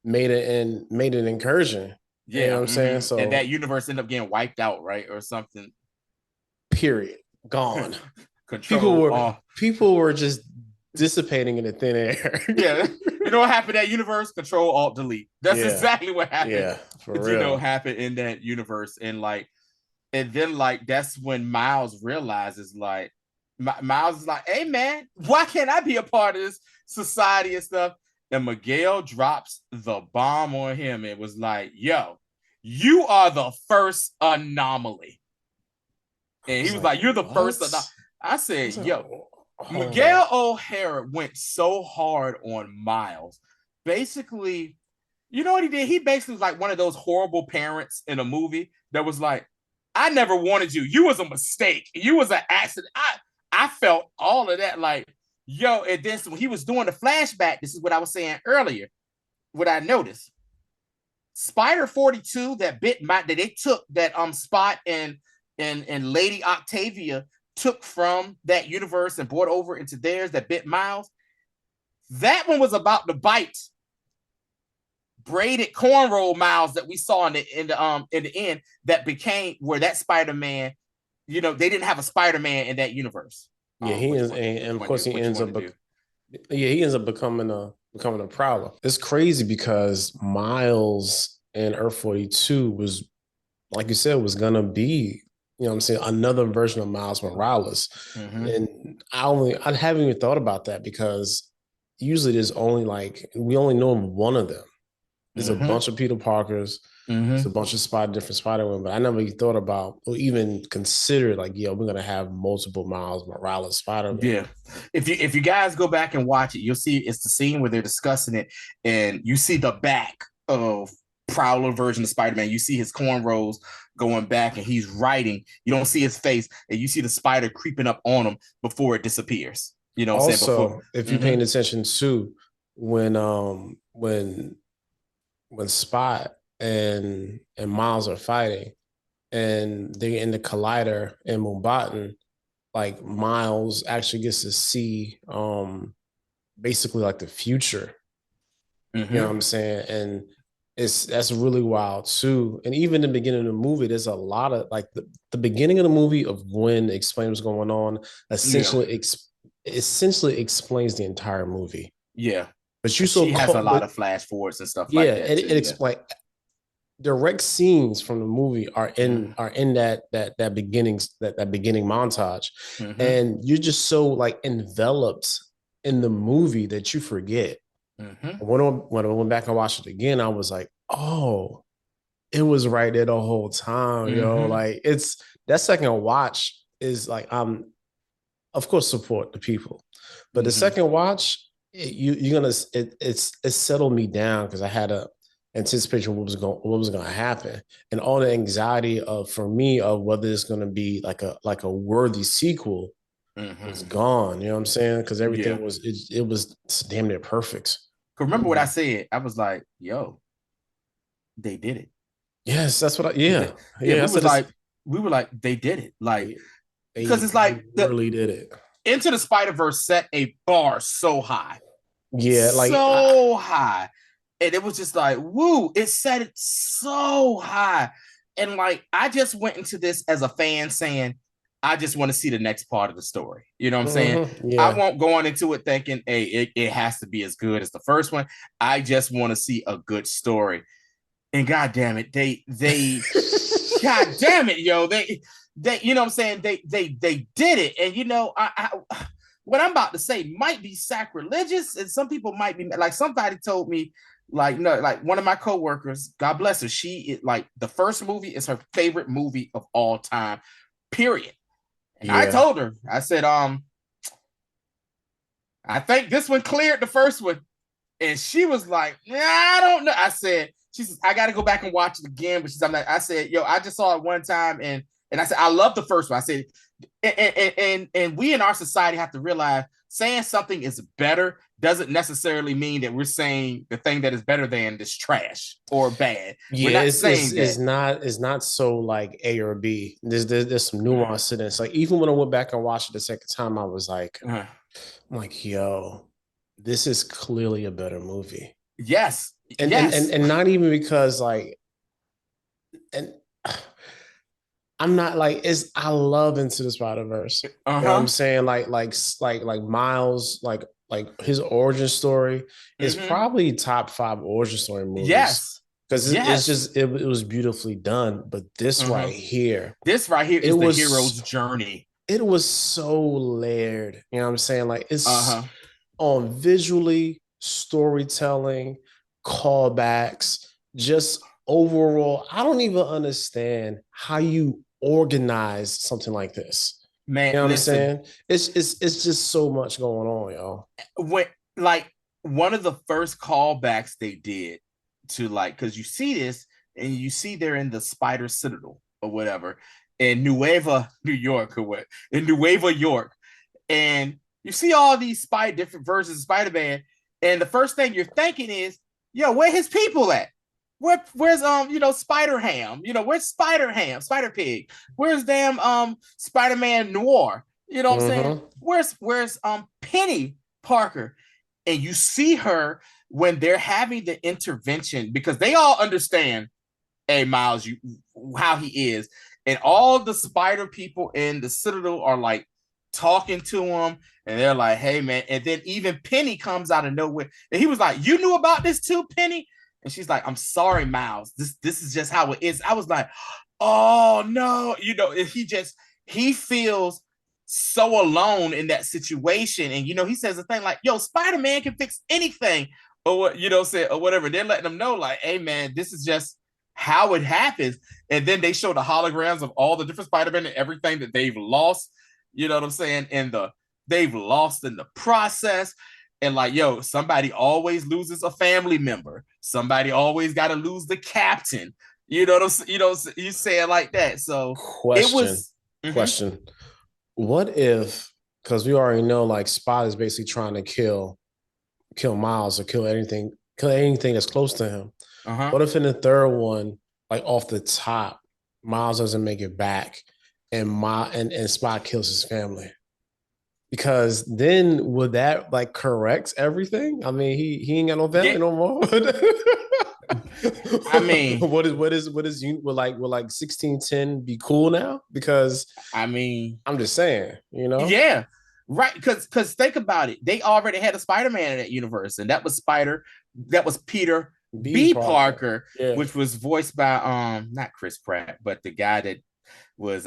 made an incursion. Yeah, you know what I'm saying. So and that universe ended up getting wiped out, right, or something. Period. Gone. People were just dissipating in the thin air. Yeah. You know what happened in that universe? Control, Alt, Delete. That's exactly what happened. Yeah, for real. Happened in that universe. And then that's when Miles realizes, like, Miles is like, hey, man, why can't I be a part of this society and stuff? And Miguel drops the bomb on him. It was like, yo, you are the first anomaly. And he was like, you're the first anomaly. I said, yo, Miguel O'Hara went so hard on Miles. Basically, you know what he did? He basically was like one of those horrible parents in a movie that was like, I never wanted you. You was a mistake. You was an accident. I felt all of that. Like, yo, and then when he was doing the flashback, this is what I was saying earlier. What I noticed, Spider 42 that they took that Spot and Lady Octavia took from that universe and brought over into theirs that bit Miles. That one was about to bite braided cornrow Miles that we saw in the end that became where that Spider-Man, they didn't have a Spider-Man in that universe. Yeah, he is, and of course he ends up becoming a problem. It's crazy because Miles in Earth 42 was, like you said, was gonna be, you know what I'm saying, another version of Miles Morales. And I haven't even thought about that because usually there's only we only know one of them. There's a bunch of Peter Parkers. There's a bunch of different Spider-Man, but I never even thought about or even considered we're gonna have multiple Miles Morales Spider-Man. Yeah. If you guys go back and watch it, you'll see it's the scene where they're discussing it, and you see the back of Prowler version of Spider-Man. You see his cornrows going back, and he's writing. You don't see his face, and you see the spider creeping up on him before it disappears. You know what I'm saying? Also, if you're paying attention to when Spot and Miles are fighting and they're in the collider in Mumbattan, like Miles actually gets to see basically like the future. You know what I'm saying? And that's really wild too. And even in the beginning of the movie, there's a lot of the beginning of the movie of Gwen explaining what's going on essentially explains the entire movie. Yeah. But she has a lot of flash forwards and stuff like that. It explains direct scenes from the movie are in that beginning montage, and you're just so enveloped in the movie that you forget. When I went back and watched it again, I was like, oh, it was right there the whole time, yo. It's that second watch is of course support the people, but the second watch, it's settled me down because I had a anticipation what was going to happen, and all the anxiety for me of whether it's going to be like a worthy sequel was gone. You know what I'm saying? Because everything Yeah. it was damn near perfect. Remember what I said? I was like, yo, they did it. Yes, that's what I Yeah, yeah. I said we were like, they did it. Like, because it's they like really did it. Into the Spider-Verse set a bar so high. Yeah, so high. And it was just like, woo, it set it so high. And like, I just went into this as a fan saying, I just want to see the next part of the story. You know what I'm saying? Yeah. I won't go on into it thinking, hey, it has to be as good as the first one. I just want to see a good story. And God damn it, they God damn it, yo, they you know what I'm saying? They did it. And you know, I what I'm about to say might be sacrilegious, and some people might be like, somebody told me, like, no, like one of my coworkers, God bless her, she like the first movie is her favorite movie of all time, period. And I told her, I said, I think this one cleared the first one. And she was like, nah, I don't know. I said, she says, I got to go back and watch it again. But I'm like, I said, yo, I just saw it one time. And I said, I love the first one. I said, and we in our society have to realize saying something is better doesn't necessarily mean that we're saying the thing that is better than is trash or bad. Yeah, we're not saying that. it's not so like A or B. There's some nuance in this. Like even when I went back and watched it the second time, I was like, I'm like, yo, this is clearly a better movie. Yes. And not even because like, and I'm not like, I love Into the Spider-Verse. You know what I'm saying? Like Miles, like his origin story is probably top 5 origin story movies. Yes. Because it's just it was beautifully done. But this right here is the hero's journey. It was so layered. You know what I'm saying? Like it's on visually, storytelling, callbacks, just overall. I don't even understand how you organize something like this. Man, you know what I'm saying? It's just so much going on, y'all. When like one of the first callbacks they did to like, because you see this and you see they're in the Spider Citadel or whatever in Nueva New York or what in Nueva York, and you see all these different versions of Spider-Man, and the first thing you're thinking is, yo, where his people at? Where's Spider-Ham? Where's Spider-Ham, Spider-Pig? Where's damn Spider-Man Noir? You know what I'm saying? Where's Penny Parker? And you see her when they're having the intervention, because they all understand, hey, Miles, how he is. And all the Spider people in the Citadel are like talking to him, and they're like, hey, man. And then even Penny comes out of nowhere. And he was like, you knew about this too, Penny? And she's like, I'm sorry, Miles. This is just how it is. I was like, oh, no. He feels so alone in that situation. And, he says a thing like, yo, Spider-Man can fix anything. Or what, or whatever. They're letting them know, like, hey, man, this is just how it happens. And then they show the holograms of all the different Spider-Man and everything that they've lost. You know what I'm saying? And they've lost in the process. And like, yo, somebody always loses a family member. Somebody always got to lose the captain. You know what I'm, you say it like that. So question. What if, because we already know like Spot is basically trying to kill Miles or kill anything that's close to him. What if in the third one, like off the top, Miles doesn't make it back and Spot kills his family? Because then would that like correct everything? I mean, he ain't got no family no more. I mean, would 1610 be cool now? Because I mean, I'm just saying, yeah, right. Because think about it, they already had a Spider-Man in that universe, and that was Peter B. Parker, which was voiced by not Chris Pratt, but the guy that was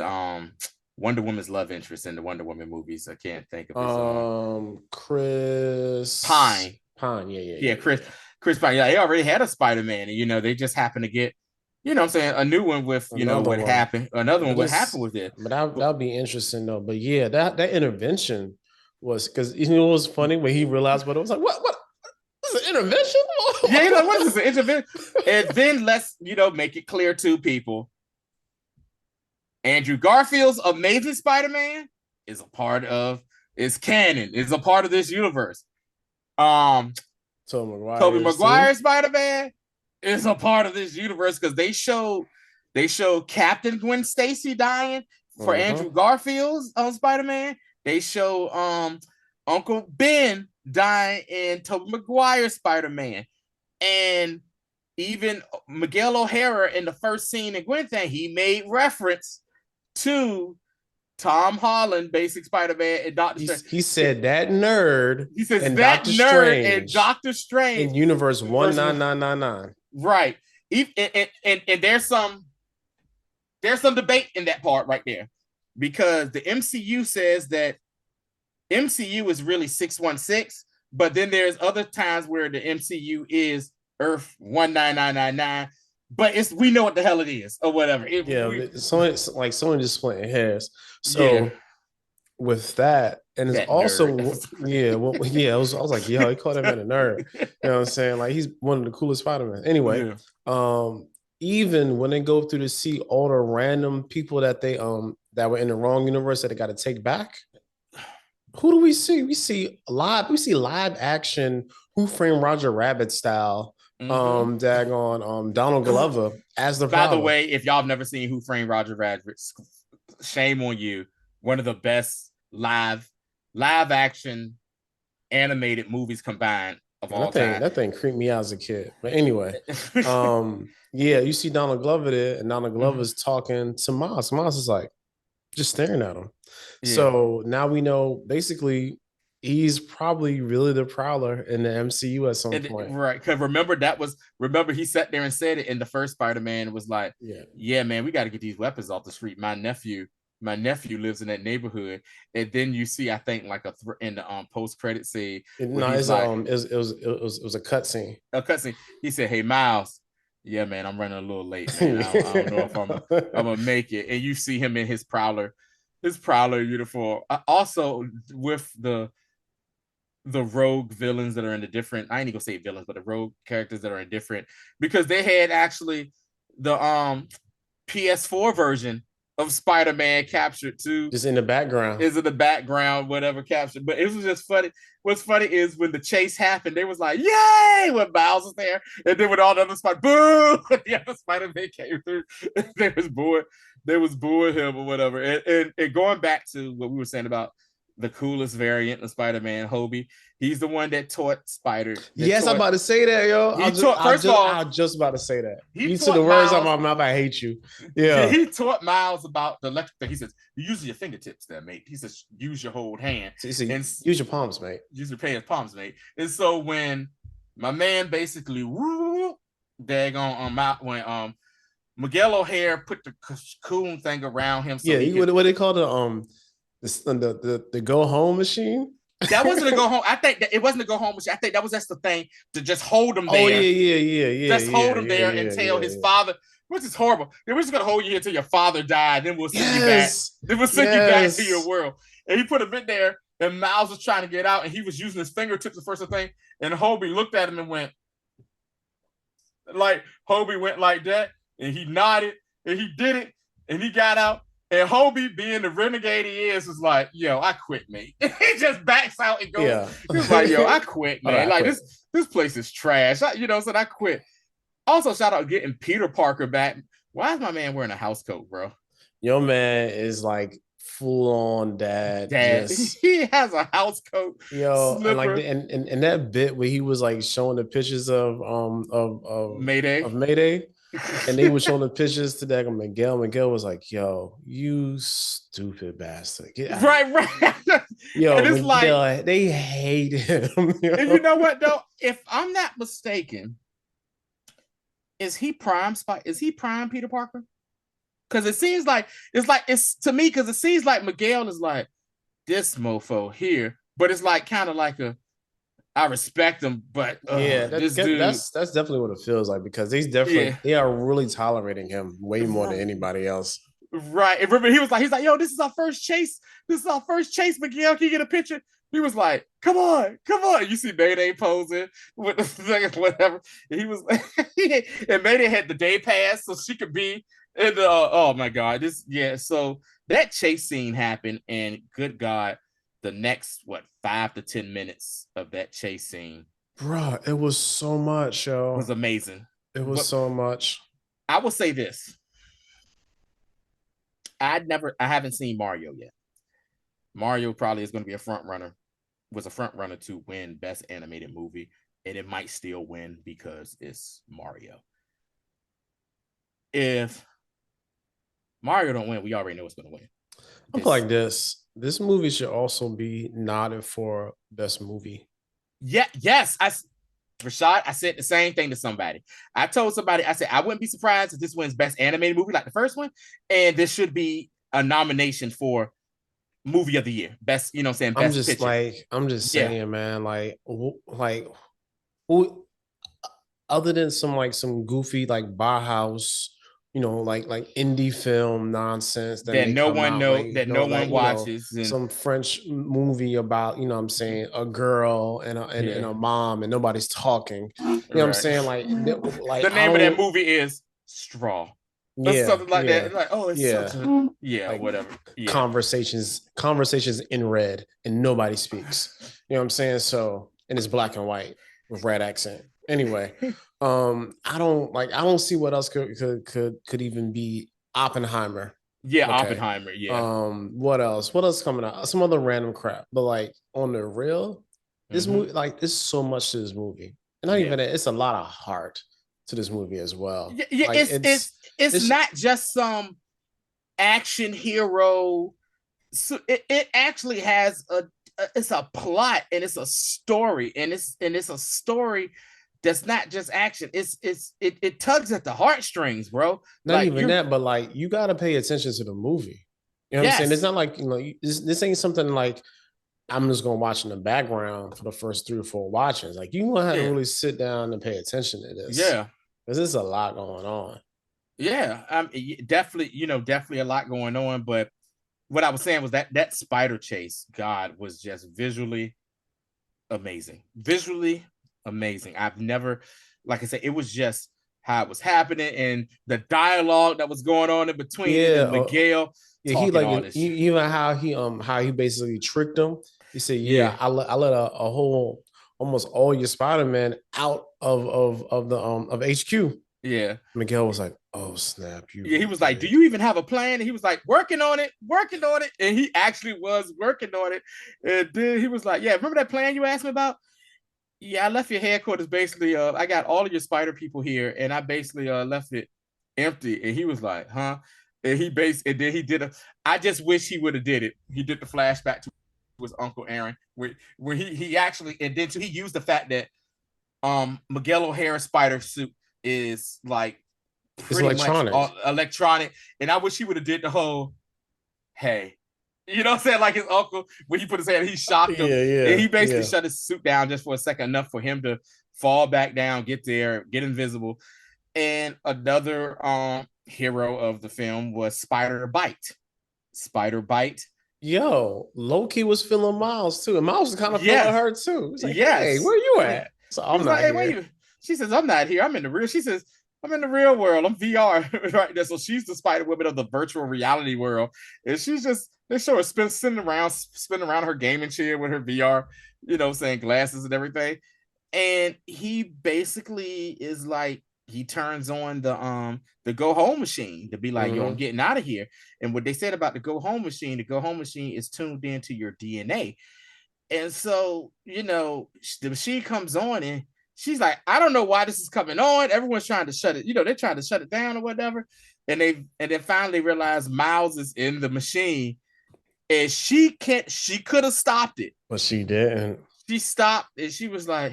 Wonder Woman's love interest in the Wonder Woman movies. I can't think of his Chris Pine. Yeah, Chris Pine. Yeah, they already had a Spider-Man, and they just happened to get, what I'm saying, a new one with what happened. Another one what happened with it. But that'll be interesting though. But yeah, that intervention was, because it was funny when he realized what it was like. What is an intervention? Yeah, what is this, an intervention? And then let's make it clear to people. Andrew Garfield's Amazing Spider-Man is a part of, is canon, is a part of this universe. Tobey Maguire Spider-Man is a part of this universe because they show Captain Gwen Stacy dying for Andrew Garfield's Spider-Man. They show Uncle Ben dying in Tobey Maguire's Spider-Man. And even Miguel O'Hara in the first scene in Gwen thing, he made reference to Tom Holland, Basic Spider-Man, and Doctor Strange. He said that nerd. He says that Doctor nerd Strange and Doctor Strange in Universe 19999. Right. And there's some debate in that part right there, because the MCU says that MCU is really 616, but then there's other times where the MCU is Earth 19999. But we know what the hell it is or whatever. Someone just splitting hairs. So with that, and it's also I was like, yo, he called him a nerd. You know what I'm saying? Like, he's one of the coolest Spider-Man. Anyway, even when they go through to see all the random people that they that were in the wrong universe that they got to take back, who do we see? We see live action Who Framed Roger Rabbit style. Donald Glover as the Prowler. By the way, if y'all have never seen Who Framed Roger Rabbit, shame on you. One of the best live action animated movies combined of all time. That thing creeped me out as a kid. But anyway, you see Donald Glover there, and Donald Glover's talking to Miles. Miles is like just staring at him. Yeah. So now we know basically he's probably really the Prowler in the MCU at some point. Right. Because remember he sat there and said it in the first Spider-Man. It was like, yeah, man, we got to get these weapons off the street. My nephew lives in that neighborhood. And then you see, I think, like in the post-credit scene. It was a cutscene. A cutscene. He said, "Hey, Miles, yeah, man, I'm running a little late, man. I don't know if I'm gonna make it." And you see him in his Prowler uniform. Also with the rogue villains that are in the different, I ain't gonna say villains, but the rogue characters that are in different, because they had actually the PS4 version of Spider-Man captured too. Just in the background. Is in the background, whatever captured. But it was just funny. What's funny is when the chase happened, they was like, yay, when Miles was there. And then when all the other boo, the other Spider-Man came through, they was booing him or whatever. And going back to what we were saying about the coolest variant of Spider-Man, Hobie. He's the one that taught Spider. I'm about to say that, yo. I was just about to say that. You took the words out of my mouth. I hate you. Yeah. He taught Miles about the electric thing. He says, you use your fingertips there, mate. He says, use your whole hand. Use your palms, mate. Use your palms, mate. And so when my man basically when Miguel O'Hara put the cocoon thing around him. So what they call the go home machine. That wasn't a go home. I think that it wasn't a go home machine. I think that was just the thing to just hold him there. Oh yeah. Just hold him there until his father, which is horrible. We're just gonna hold you here until your father died. Then we'll send you back. Then we'll send you back to your world. And he put him in there, and Miles was trying to get out, and he was using his fingertips the first thing. And Hobie looked at him and went like that, and he nodded, and he did it, and he got out. And Hobie, being the renegade he is, was like, yo, I quit, mate. He just backs out and goes. Yeah. He's like, yo, I quit, man. Like, this place is trash. I quit. Also, shout out getting Peter Parker back. Why is my man wearing a house coat, bro? Your man is like full on dad. He has a house coat. Yo, and that bit where he was like showing the pictures of Mayday. And they were showing the pictures to that Miguel. Miguel was like, yo, you stupid bastard. Right. Yo, and it's Miguel, like they hate him. And you know what though? If I'm not mistaken, is he prime Peter Parker? Because it seems like it's to me, because it seems like Miguel is like this mofo here, but it's like kind of like I respect him, but that's definitely what it feels like, because they are really tolerating him way more than anybody else. Right. And remember, he's like, yo, this is our first chase. Miguel, can you get a picture? He was like, come on. You see Mayday posing with the thing, whatever. And he was like, and Mayday had the day pass so she could be And oh my god, so that chase scene happened, and good god, the next 5 to 10 minutes of that chase scene, Bruh, it was so much, yo. was amazing. It was so much. I will say this. I haven't seen Mario yet. Mario probably is going to be was a front runner to win Best Animated Movie, and it might still win because it's Mario. If Mario don't win, we already know it's going to win. I feel like this movie should also be nodded for Best Movie. Yeah, yes. Rashad, I said the same thing to somebody. I told somebody, I said, I wouldn't be surprised if this wins Best Animated Movie like the first one, and this should be a nomination for Movie of the Year. Best, you know what I'm saying? Best picture. I'm just saying, man, who, other than some goofy like Bauhaus, you know, like indie film nonsense that no one knows, that no one watches, some French movie about, you know what I'm saying, a girl and a mom and nobody's talking. You know what I'm saying? Like the name of that movie is Straw. Yeah, something like that. It's like, oh, it's such a like, whatever. Yeah. Conversations in red and nobody speaks. You know what I'm saying? So, and it's black and white with red accent. Anyway, I don't see what else could even be Oppenheimer. Yeah, okay. Oppenheimer. Yeah. What else? What else coming out? Some other random crap. But like on the real, this movie, like, there's so much to this movie. And not even that, it's a lot of heart to this movie as well. Yeah, like, it's not just some action hero. So it actually has it's a plot, and it's a story, and it's a story that's not just action. It tugs at the heartstrings, bro. Not like, even that, but like, you got to pay attention to the movie. You know what I'm saying? It's not like, you know, this ain't something like I'm just gonna watch in the background for the first 3 or 4 watchings. Like, you gonna have to really sit down and pay attention to this. Yeah, because there's a lot going on. Yeah, definitely a lot going on. But what I was saying was that spider chase, God, was just visually amazing. Visually amazing. I've never, like I said, it was just how it was happening and the dialogue that was going on in between and Miguel. Yeah, even how he basically tricked him. He said, I let a whole, almost all your Spider-Man out of HQ. Yeah. Miguel was like, oh snap. He was like, do you even have a plan? And he was like, working on it. And he actually was working on it. And then he was like, yeah, remember that plan you asked me about? Yeah, I left your headquarters basically. I got all of your spider people here, and I basically left it empty. And he was like, huh? And then he did I just wish he would have did it. He did the flashback to his Uncle Aaron, where he actually, and then he used the fact that Miguel O'Hara's spider suit is like pretty much electronic. And I wish he would have did the whole, hey, you know what I'm saying? Like his uncle, when he put his hand, he shocked him. And he basically shut his suit down just for a second, enough for him to fall back down, get there, get invisible. And another hero of the film was Spider-Bite. Yo, Loki was feeling Miles too. And Miles was kind of feeling her too. He's like, hey, where you at? So I'm not here. Where you? She says, I'm not here. I'm in the real. She says, I'm in the real world. I'm VR right there. So she's the Spider-Woman of the virtual reality world. And she's just, they show her spinning around her gaming chair with her VR, you know, saying glasses and everything. And he basically is like, he turns on the go home machine to be like, yo, I'm getting out of here. And what they said about the go home machine is tuned into your DNA. And so, you know, the machine comes on and she's like, I don't know why this is coming on. Everyone's trying to shut it, you know, they're trying to shut it down or whatever. And then finally realize Miles is in the machine. And she could have stopped it. But she didn't. She stopped and she was like,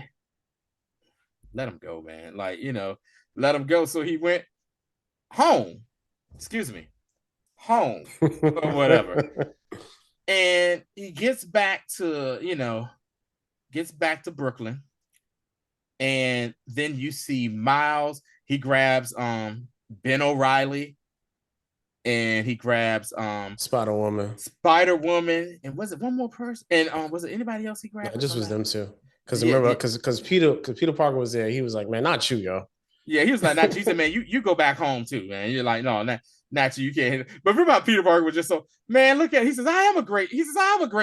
let him go, man. Like, you know, let him go. So he went home. Home. Or whatever. And he gets back to Brooklyn. And then you see Miles. He grabs Ben O'Reilly. And he grabs Spider-Woman. And was it one more person? And was it anybody else he grabbed? No, it just was them two. Because remember, because Peter Parker was there. He was like, man, not you, yo. Yeah, he was like, not you. He said, man, you go back home too, man. You're like, no. naturally you can't hit it. But remember how Peter Parker was just so, man, look at it. He says, I am a great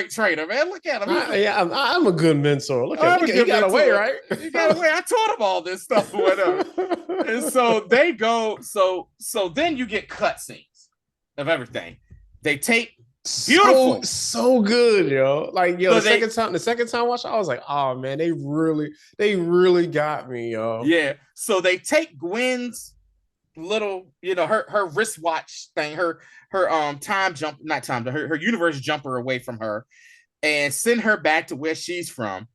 trainer, man. Look at him. I'm a good mentor. Look at him. He got away, right? He got away. I taught him all this stuff or whatever. And so they go, so then you get cutscenes of everything. They take beautiful. So good, yo. Like, yo, the second time watch, I was like, oh man, they really got me, yo. Yeah. So they take Gwen's little, her wristwatch thing, her her universe jumper away from her and send her back to where she's from.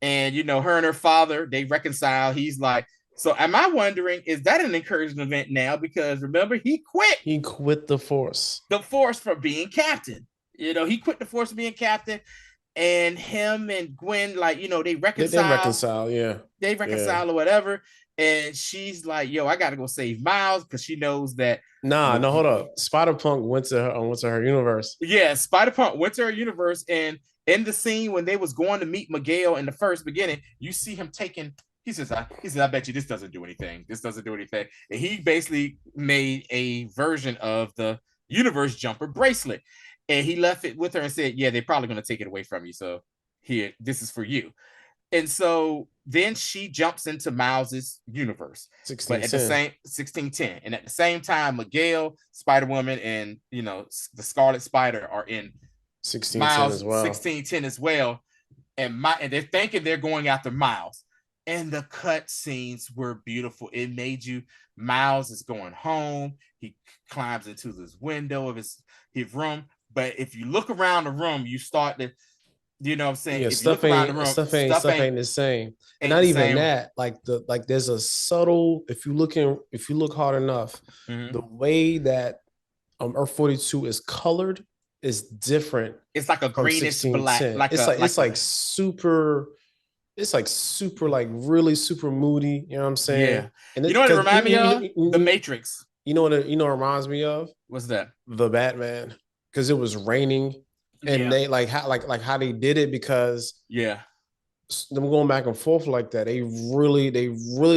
And her and her father, they reconcile. He's like, so am I wondering, is that an encouragement event now? Because remember, he quit the Force for being captain. He quit the Force for being captain. And him and Gwen, like, they reconcile. They reconcile or whatever. And she's like, yo, I gotta go save Miles, because she knows that. No, hold up. Spider-Punk went to her universe. Yeah, Spider-Punk went to her universe, and in the scene when they was going to meet Miguel in the first beginning, you see him taking. He says, I bet you this doesn't do anything. This doesn't do anything. And he basically made a version of the universe jumper bracelet. And he left it with her and said, yeah, they're probably going to take it away from you. So here, this is for you. And so then she jumps into Miles's universe. 1610. And at the same time, Miguel, Spider-Woman, and the Scarlet Spider are in 1610 as well. 1610 as well. And they're thinking they're going after Miles. And the cut scenes were beautiful. It made you, Miles is going home. He climbs into this window of his room. But if you look around the room, you start to, you know what I'm saying? Yeah, if stuff ain't the same. And not even that. Like there's a subtle, if you look hard enough, the way that Earth 42 is colored is different. It's like a greenish black. It's like super, like really super moody. You know what I'm saying? Yeah. And you know what it reminds me of? The Matrix. You know what it reminds me of? What's that? The Batman. Because it was raining, and they like how they did it, because them going back and forth like that. They really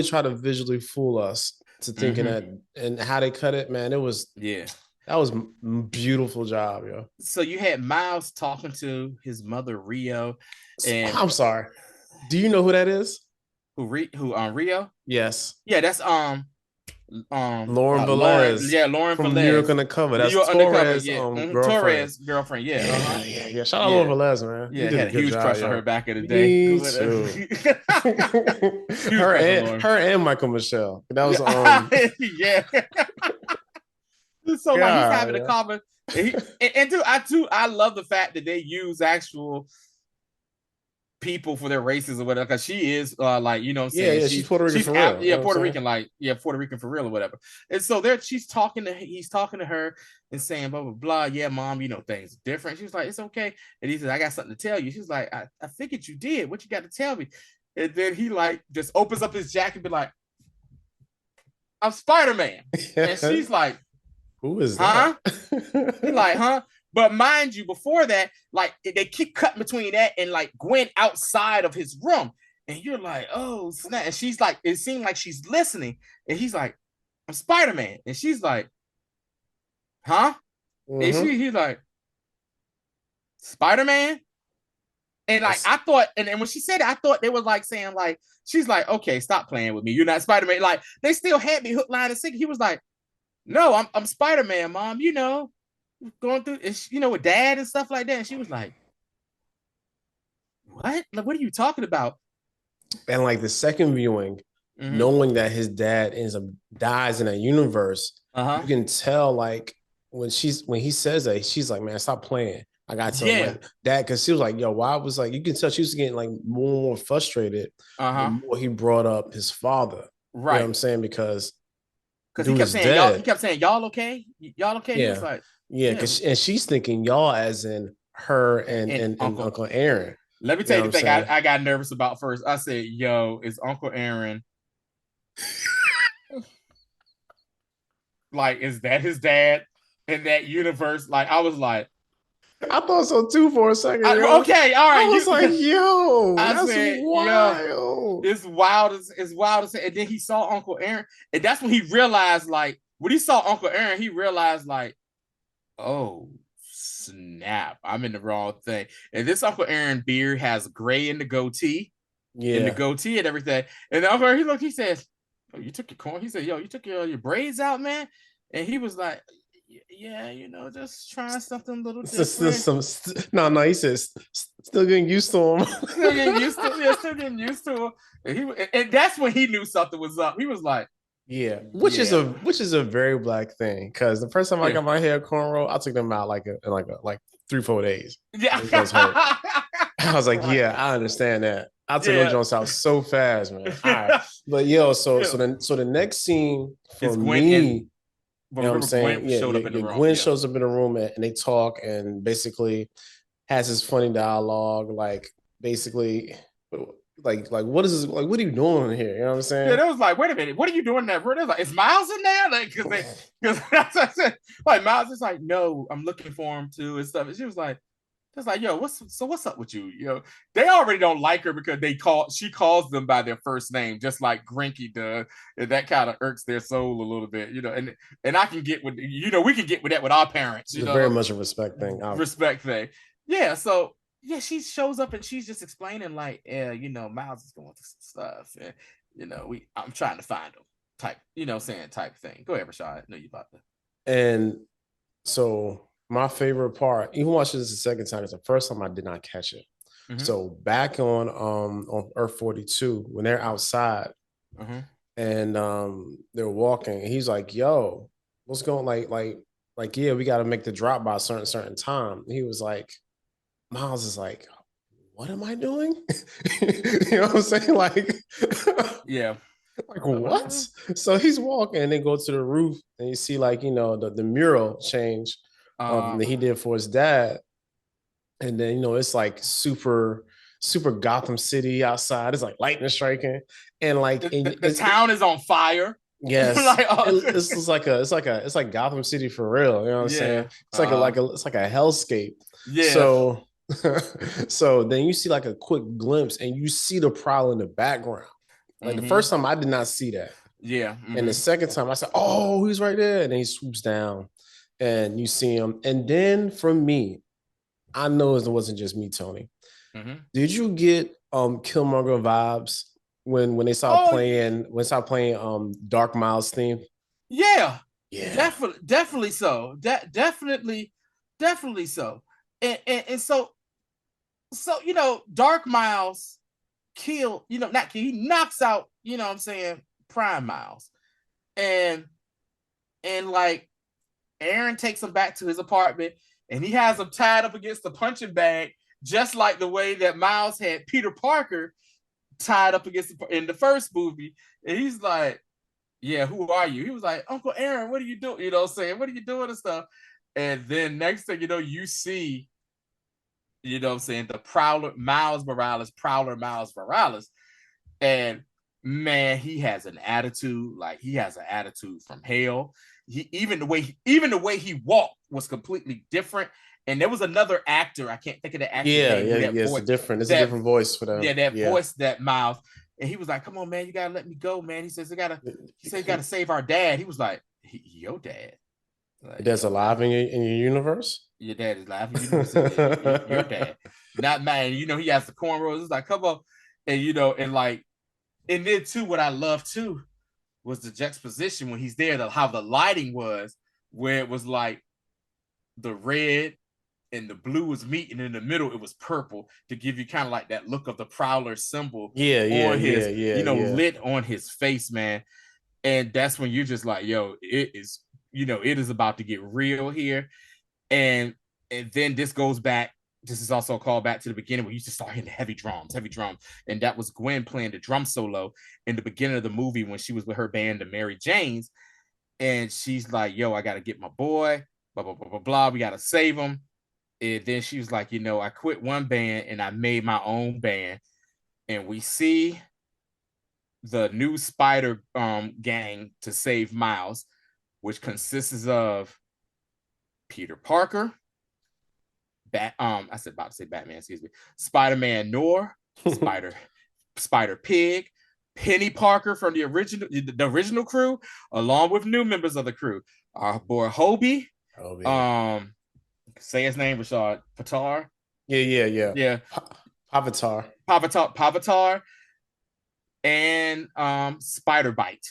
try to visually fool us to thinking that, and how they cut it, man. It was that was a beautiful job, yo. So you had Miles talking to his mother Rio, and I'm sorry. Do you know who that is? Who Rio? Yes. Yeah, that's Lauren Velez. Lauren from Velez. New York Undercover. That's Torres' girlfriend. Torres' girlfriend. Yeah. Shout out Lauren Velez, man. Yeah, had a huge crush on her back in the day. Me too. her and Michael Michelle. That was yeah. So like he's having a comment, and I love the fact that they use actual people for their races or whatever, because she is like, you know what I'm saying? Yeah, she's Puerto Rican for real. Puerto Rican, Puerto Rican for real or whatever. And so he's talking to her and saying blah blah blah. Yeah, mom, things are different. She's like, it's okay. And he says, I got something to tell you. She's like, I figured you did. What you got to tell me? And then he like just opens up his jacket and be like, I'm Spider-Man. And she's like, who is that? He's like, huh? But mind you, before that, like they keep cutting between that and like Gwen outside of his room. And you're like, oh, snap. And she's like, it seemed like she's listening. And he's like, I'm Spider-Man. And she's like, huh? And he's like, Spider-Man? And like, I thought, and when she said it, I thought they were like saying, like, she's like, okay, stop playing with me. You're not Spider-Man. Like, they still had me hook, line, and sinker. He was like, no, I'm Spider-Man, mom, going through, with dad and stuff like that. And she was like, what? Like, what are you talking about? And like the second viewing, knowing that his dad dies in a universe, you can tell like when he says that, she's like, man, stop playing. I got to like that, because she was like, yo, why was like, you can tell she was getting like more and more frustrated the more he brought up his father. Right. You know what I'm saying? Because he kept saying, y'all okay? Y'all okay? Yeah. He was like, and she's thinking y'all as in her and Uncle Aaron. Let me tell you the thing I got nervous about first. I said, yo, is Uncle Aaron like, is that his dad in that universe? Like, I was like, I thought so too for a second. Okay, all right. I was like, yo, that's wild. Yo, it's wild as hell. And then he saw Uncle Aaron, and that's when he realized, like, when he saw Uncle Aaron, he realized like, oh snap, I'm in the wrong thing. And this Uncle Aaron beard has gray in the goatee, Yeah. and everything. And the Uncle Aaron, he says, "Oh, you took your corn." He said, "Yo, you took your braids out, man." And he was like, "Yeah, just trying something a little different." No, he says still getting used to him. Still getting used to, still getting used to him. And that's when he knew something was up. He was like, yeah, which is a very black thing. Because the first time I got my hair cornrow, I took them out like 3-4 days. Yeah, I was like, yeah, I understand that. I took those joints out so fast, man. All right, but so the next scene for me. You know what I'm saying? Gwen shows up in the room and they talk and basically has this funny dialogue, like basically like what is this, like what are you doing here? You know what I'm saying? Yeah, it was like, wait a minute, what are you doing there? It was like, is Miles in there? Like, because that's what I said. Like Miles is like, no, I'm looking for him too and stuff. And she was like, yo, what's up with you? They already don't like her because she calls them by their first name, just like Grinky does, and that kind of irks their soul a little bit, And I can get with, we can get with that with our parents, It's very much a respect thing. Respect thing, yeah. So yeah, she shows up and she's just explaining like, yeah, Miles is going through some stuff, and I'm trying to find him, type, type thing. Go ahead, Rashad. I know you about to. And so my favorite part, even watching this the second time, is the first time I did not catch it. Mm-hmm. So back on Earth 42, when they're outside and they're walking, and he's like, "Yo, what's going like? Yeah, we got to make the drop by a certain time." And he was like, Miles is like, "What am I doing?" You know what I'm saying? Like, yeah. Like what? So he's walking and they go to the roof and you see like, the mural change that he did for his dad. And then, it's like super Gotham City outside. It's like lightning striking. And like the town is on fire. Yes. It's like Gotham City for real. You know what I'm saying? It's like a hellscape. Yeah. So then you see like a quick glimpse and you see the Prowler in the background. Like the first time I did not see that. Yeah. And the second time I said, "Oh, he's right there." And then he swoops down and you see him. And then for me, I know it wasn't just me, Tony. Did you get Killmonger vibes when they started playing Dark Miles theme? Yeah. Definitely so. Definitely so. And so Dark Miles he knocks out, Prime Miles. And like Aaron takes him back to his apartment and he has him tied up against the punching bag, just like the way that Miles had Peter Parker tied up in the first movie. And he's like, "Yeah, who are you?" He was like, "Uncle Aaron, what are you doing?" You know what I'm saying? "What are you doing?" and stuff. And then next thing you see, the Prowler Miles Morales, and man, he has an attitude. Like he has an attitude from hell. Even the way he walked was completely different. And there was another actor, I can't think of the actor name. It's a different voice for them. Yeah, that voice, that mouth. And he was like, "Come on, man, you gotta let me go, man." He says, "You gotta save our dad." He was like, "Your dad? Like, your dad's alive in your universe? Your dad is alive in your universe. Your dad, not mine." He has the cornrows. It's like, come on, and and then too, what I love too was the juxtaposition when he's there, how the lighting was, where it was like the red and the blue was meeting in the middle. It was purple to give you kind of like that look of the Prowler symbol. Lit on his face, man. And that's when you're just like, yo, it is about to get real here. And then this goes back. This is also a call back to the beginning where you just start hitting heavy drums. And that was Gwen playing the drum solo in the beginning of the movie when she was with her band, the Mary Janes. And she's like, "Yo, I got to get my boy, blah, blah, blah, blah, blah. We got to save him." And then she was like, "I quit one band and I made my own band." And we see the new Spider gang to save Miles, which consists of Peter Parker, I said about to say Batman, excuse me, Spider-Man Noir, Spider Pig, Penny Parker from the original crew, along with new members of the crew. Our boy Hobie. Say his name, Rashad Patar. Yeah. Pavatar. Pavatar. And Spider Bite.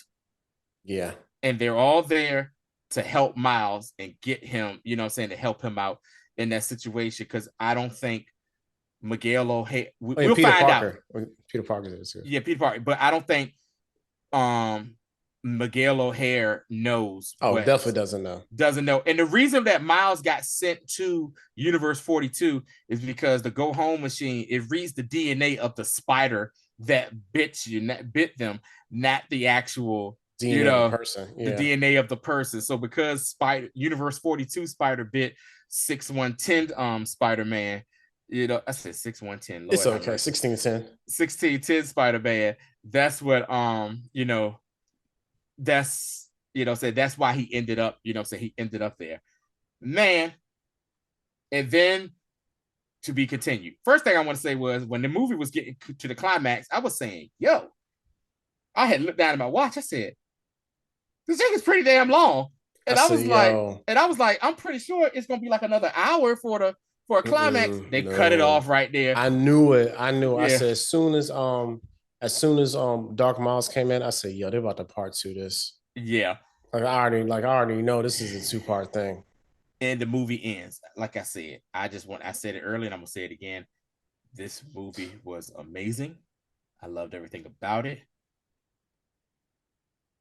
Yeah. And they're all there to help Miles and get him, you know what I'm saying, to help him out in that situation. Because I don't think Miguel O'Hare, we'll Peter find Parker. out. Peter Parker is Yeah, Peter Parker. But I don't think Miguel O'Hare knows. Definitely doesn't know. And the reason that Miles got sent to Universe 42 is because the Go Home machine, it reads the DNA of the spider that bit them, not the actual DNA of the person. The DNA of the person. So because Universe 42 spider bit 6110 Spider-Man, I said 6110. It's okay. 1610. 1610 Spider-Man. That's what that's that's why he ended up, he ended up there. Man. And then to be continued. First thing I want to say was when the movie was getting to the climax, I was saying, yo, I had looked down at my watch. I said, this thing is pretty damn long. And I was like, I'm pretty sure it's gonna be like another hour for a climax. They cut it off right there. I knew it. Yeah. I said as soon as Dark Miles came in, I said, yo, they're about to part 2 this. Yeah. I already know this is a 2-part thing. And the movie ends. Like I said, I said it earlier and I'm gonna say it again. This movie was amazing. I loved everything about it.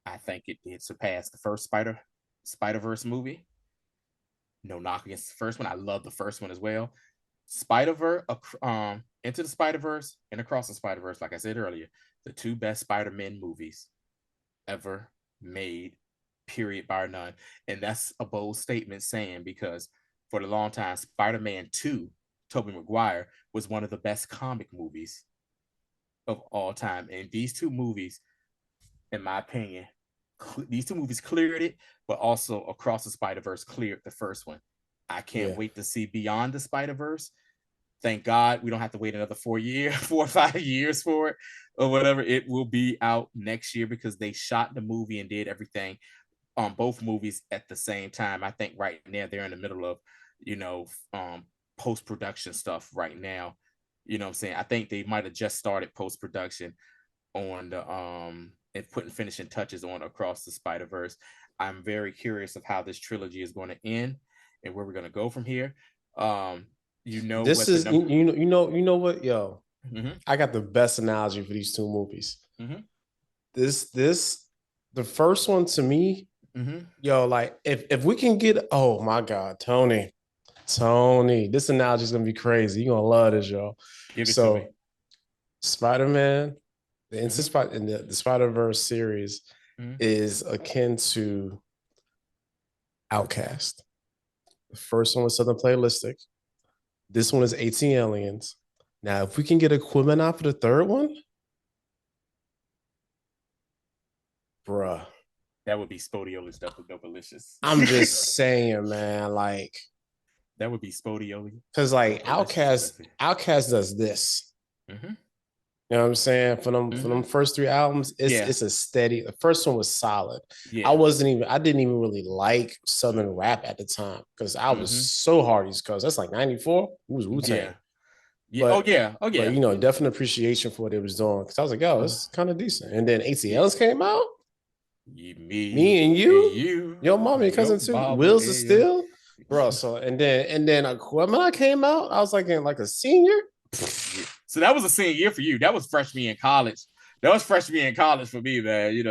I think it did surpass the first Spiderverse movie. No knock against the first one. I love the first one as well. Spiderverse, Into the Spiderverse and Across the Spiderverse, like I said earlier, the 2 best Spider-Man movies ever made, period, bar none. And that's a bold statement saying, because for a long time, Spider-Man 2, Tobey Maguire, was one of the best comic movies of all time. And these 2 movies, in my opinion, these 2 movies cleared it, but also Across the Spider-Verse cleared the first one. I can't wait to see Beyond the Spider-Verse. Thank God we don't have to wait another 4 or 5 years for it or whatever. It will be out next year because they shot the movie and did everything on both movies at the same time. I think right now they're in the middle of, post-production stuff right now. You know what I'm saying? I think they might have just started post-production on the and putting finishing touches on Across the Spider-Verse. I'm very curious of how this trilogy is going to end and where we're going to go from here. This is you know what, yo. Mm-hmm. I got the best analogy for these 2 movies. Mm-hmm. The first one to me, yo, like if we can get, oh my God, Tony, this analogy is gonna be crazy. You're gonna love this, yo. So, Spider-Man, the Spider-Verse series is akin to Outcast. The first one was Southern Playalistic. This one is 18 Aliens. Now, if we can get equipment out for the third one, bruh. That would be Spodioli stuff with Delicious. I'm just saying, man, like. That would be Spodioli. Because, like, Outcast does this. Mm-hmm. You know what I'm saying? For them first 3 albums, it's a steady. The first one was solid. Yeah. I didn't even really like Southern rap at the time because I was so hard East Coast. That's like 94. It was Wu-Tang. Yeah. But, definite appreciation for what it was doing. Because I was like, yo, it's kind of decent. And then ATLs came out. Me and you. Your mommy and cousin too. Wills is still. Bro, so and then when I came out, I was like in like a senior. So that was a senior year for you. That was freshman in college. That was freshman in college for me, man.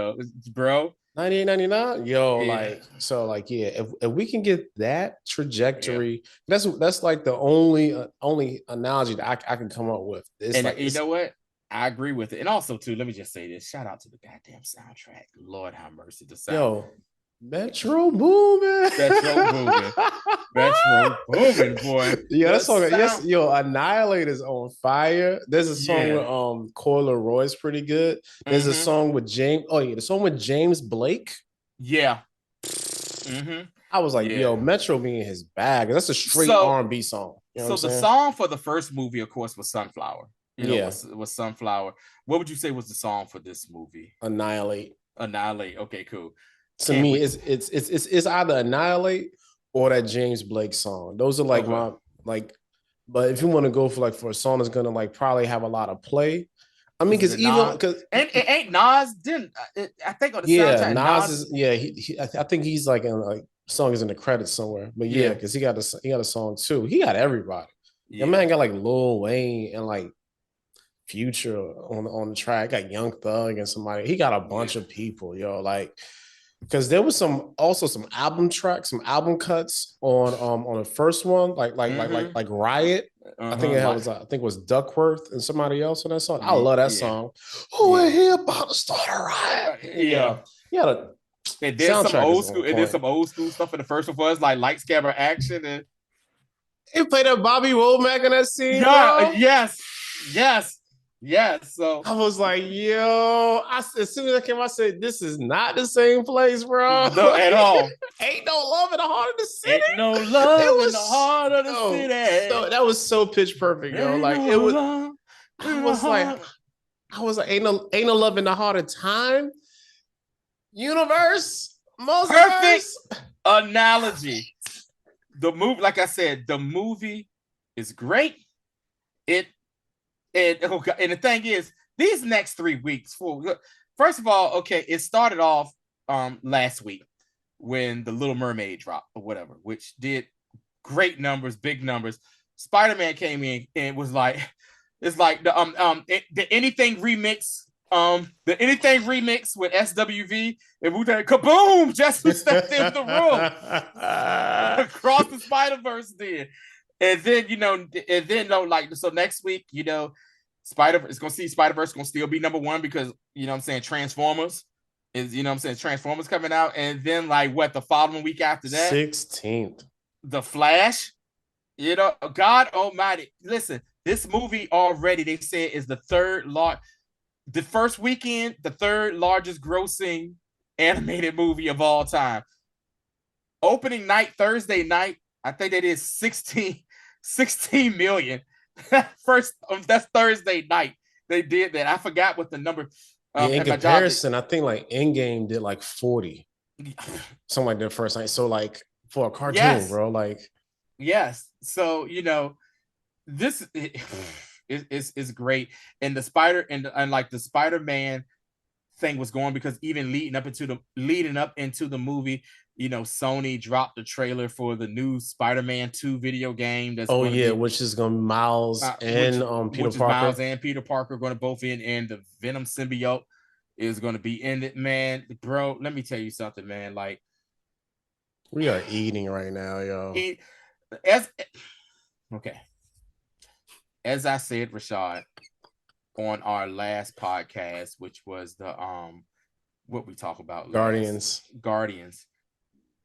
Bro. 98, 99. Yo, if we can get that trajectory, that's like the only analogy that I can come up with. You know what? I agree with it. And also, too, let me just say this. Shout out to the goddamn soundtrack. Lord have mercy. The sound. Yo, Metro Boomin. Metro Boomin, boy. Yeah, that song. Yes, yo, Annihilator's on fire. There's a song with Coyle Roy's pretty good. There's a song with James. Oh yeah, the song with James Blake. Yeah. I was like, yo, Metro being his bag. That's a straight R&B song. You know so the song for the first movie, of course, was Sunflower. Yeah. Was Sunflower. What would you say was the song for this movie? Annihilate. Annihilate. Okay, cool. To me, it's either Annihilate or that James Blake song. Those are like my like. But if you want to go for a song that's gonna like probably have a lot of play, I mean, because even because ain't Nas didn't I think on the yeah, soundtrack Nas is I think he's like in like song is in the credits somewhere, but yeah, because he got a song too. He got everybody. That man got like Lil Wayne and like Future on the track. Got Young Thug and somebody. He got a bunch of people, yo. Like, because there was some album tracks, some album cuts on the first one, like Riot. I think it was Duckworth and somebody else on that song. I love that song. Who in here about to start a riot? Yeah. And then some old school, stuff in the first one was like Lights Camera Action, and they played that Bobby Womack in that scene. Yes. So I was like, yo, as soon as I came, I said, this is not the same place, bro. No, at all. Ain't no love in the heart of the city. Ain't no love in the heart of the city. So that was so pitch perfect, yo. Like it was. I was like, ain't no love in the heart of time. Universe, perfect analogy. The movie, like I said, the movie is great. And the thing is, these next 3 weeks, first of all, okay, it started off last week when the Little Mermaid dropped or whatever, which did great numbers, big numbers. Spider-Man came in and was like, it's like the Anything remix, with SWV and Wu-Tang, kaboom, just stepped in the room across the Spider-Verse did. And then, so next week, Spider-Verse gonna still be number one because, Transformers Transformers coming out. And then the following week after that, 16th, The Flash, God almighty. Listen, this movie already, they said, is the third largest grossing animated movie of all time. Opening night, Thursday night, I think they did 16 million. That's Thursday night. They did that. I forgot what the number. In comparison, I think like Endgame did like 40, something like that first night. So like for a cartoon, bro, like yes. So this is great, and the Spider-Man thing was going because even leading up into the movie, Sony dropped the trailer for the new Spider-Man 2 video game. Which is going to be Miles and Peter Parker. Miles and Peter Parker going to both in, and the Venom symbiote is going to be in it, man. Bro, let me tell you something, man. Like, we are eating right now, yo. As I said, Rashad, on our last podcast, which was the what we talk about, Guardians,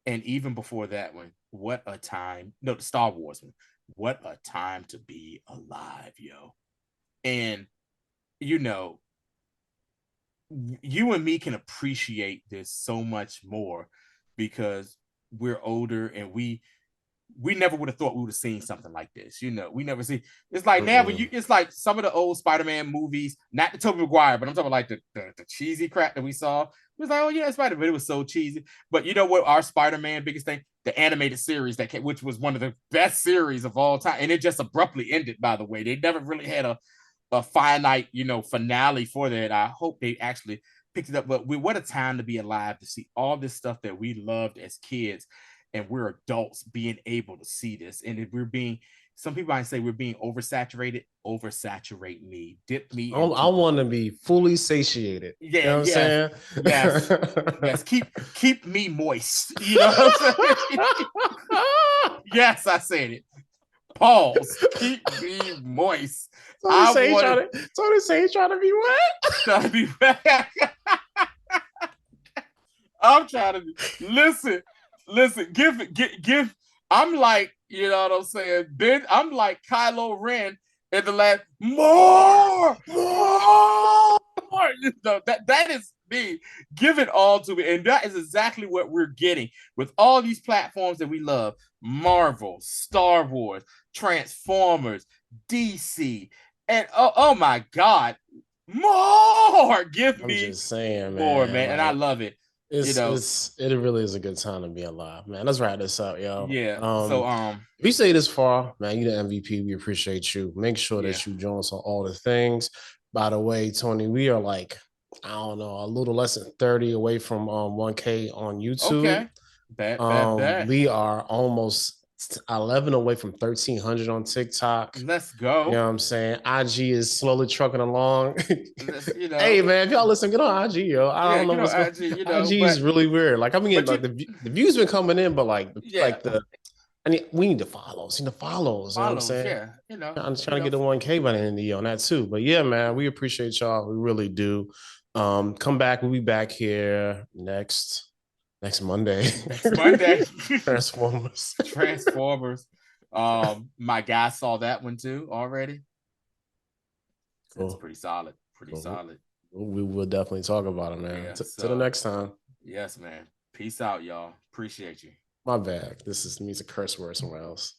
and even before that one, what a time! No, the Star Wars one. What a time to be alive, yo! And you and me can appreciate this so much more because we're older and we never would have thought we would have seen something like this. We never see. It's like now when it's like some of the old Spider-Man movies, not the Tobey Maguire, but I'm talking like the cheesy crap that we saw. It was like, oh yeah, Spider-Man, but it was so cheesy. But you know what? Our Spider-Man biggest thing, the animated series which was one of the best series of all time, and it just abruptly ended. By the way, they never really had a finite, finale for that. I hope they actually picked it up. But what a time to be alive to see all this stuff that we loved as kids. And we're adults being able to see this. And if some people might say we're being oversaturated, oversaturate me, dip me. I want to be fully satiated. Yeah, you know what I'm saying? Yes. Keep me moist. You know what I'm saying? Yes, I said it. Pause. Keep me moist. Tony say he's trying to be wet. Trying to be wet. I'm trying to be. Listen, give. I'm like, you know what I'm saying? Ben, I'm like Kylo Ren in the last more. That is me. Give it all to me. And that is exactly what we're getting with all these platforms that we love. Marvel, Star Wars, Transformers, DC, And oh my God, more. Give I'm me just saying, more, man. man. And I Like love it. it really is a good time to be alive, man. Let's wrap this up, yo. Yeah. So If you say this far, man, you the MVP. We appreciate you. Make sure yeah. that you join us on all the things. By the way, Tony, we are like, I don't know, a little less than 30 away from 1K on YouTube. Okay. Bad. We are almost 11 away from 1,300 on TikTok. Let's You know go. what I'm saying? IG is slowly trucking along. Let's, Hey man, if y'all listen, get on IG, yo. I yeah, don't know get on what's going IG, on. IG is really weird. Like I mean, but like the views been coming in, but yeah, we need the follows. You know what I'm follows, saying? yeah, I'm trying to get the 1K by the end of the year on that too. But yeah, man, we appreciate y'all. We really do. Come back. We'll be back here next Monday. Next Monday. Transformers. Transformers. My guy saw that one too already. That's Cool. pretty solid. Pretty Cool. solid. We will definitely talk about it, man. Yeah. To the next time. Yes, man. Peace out, y'all. Appreciate you. My bad. This means a curse word somewhere else.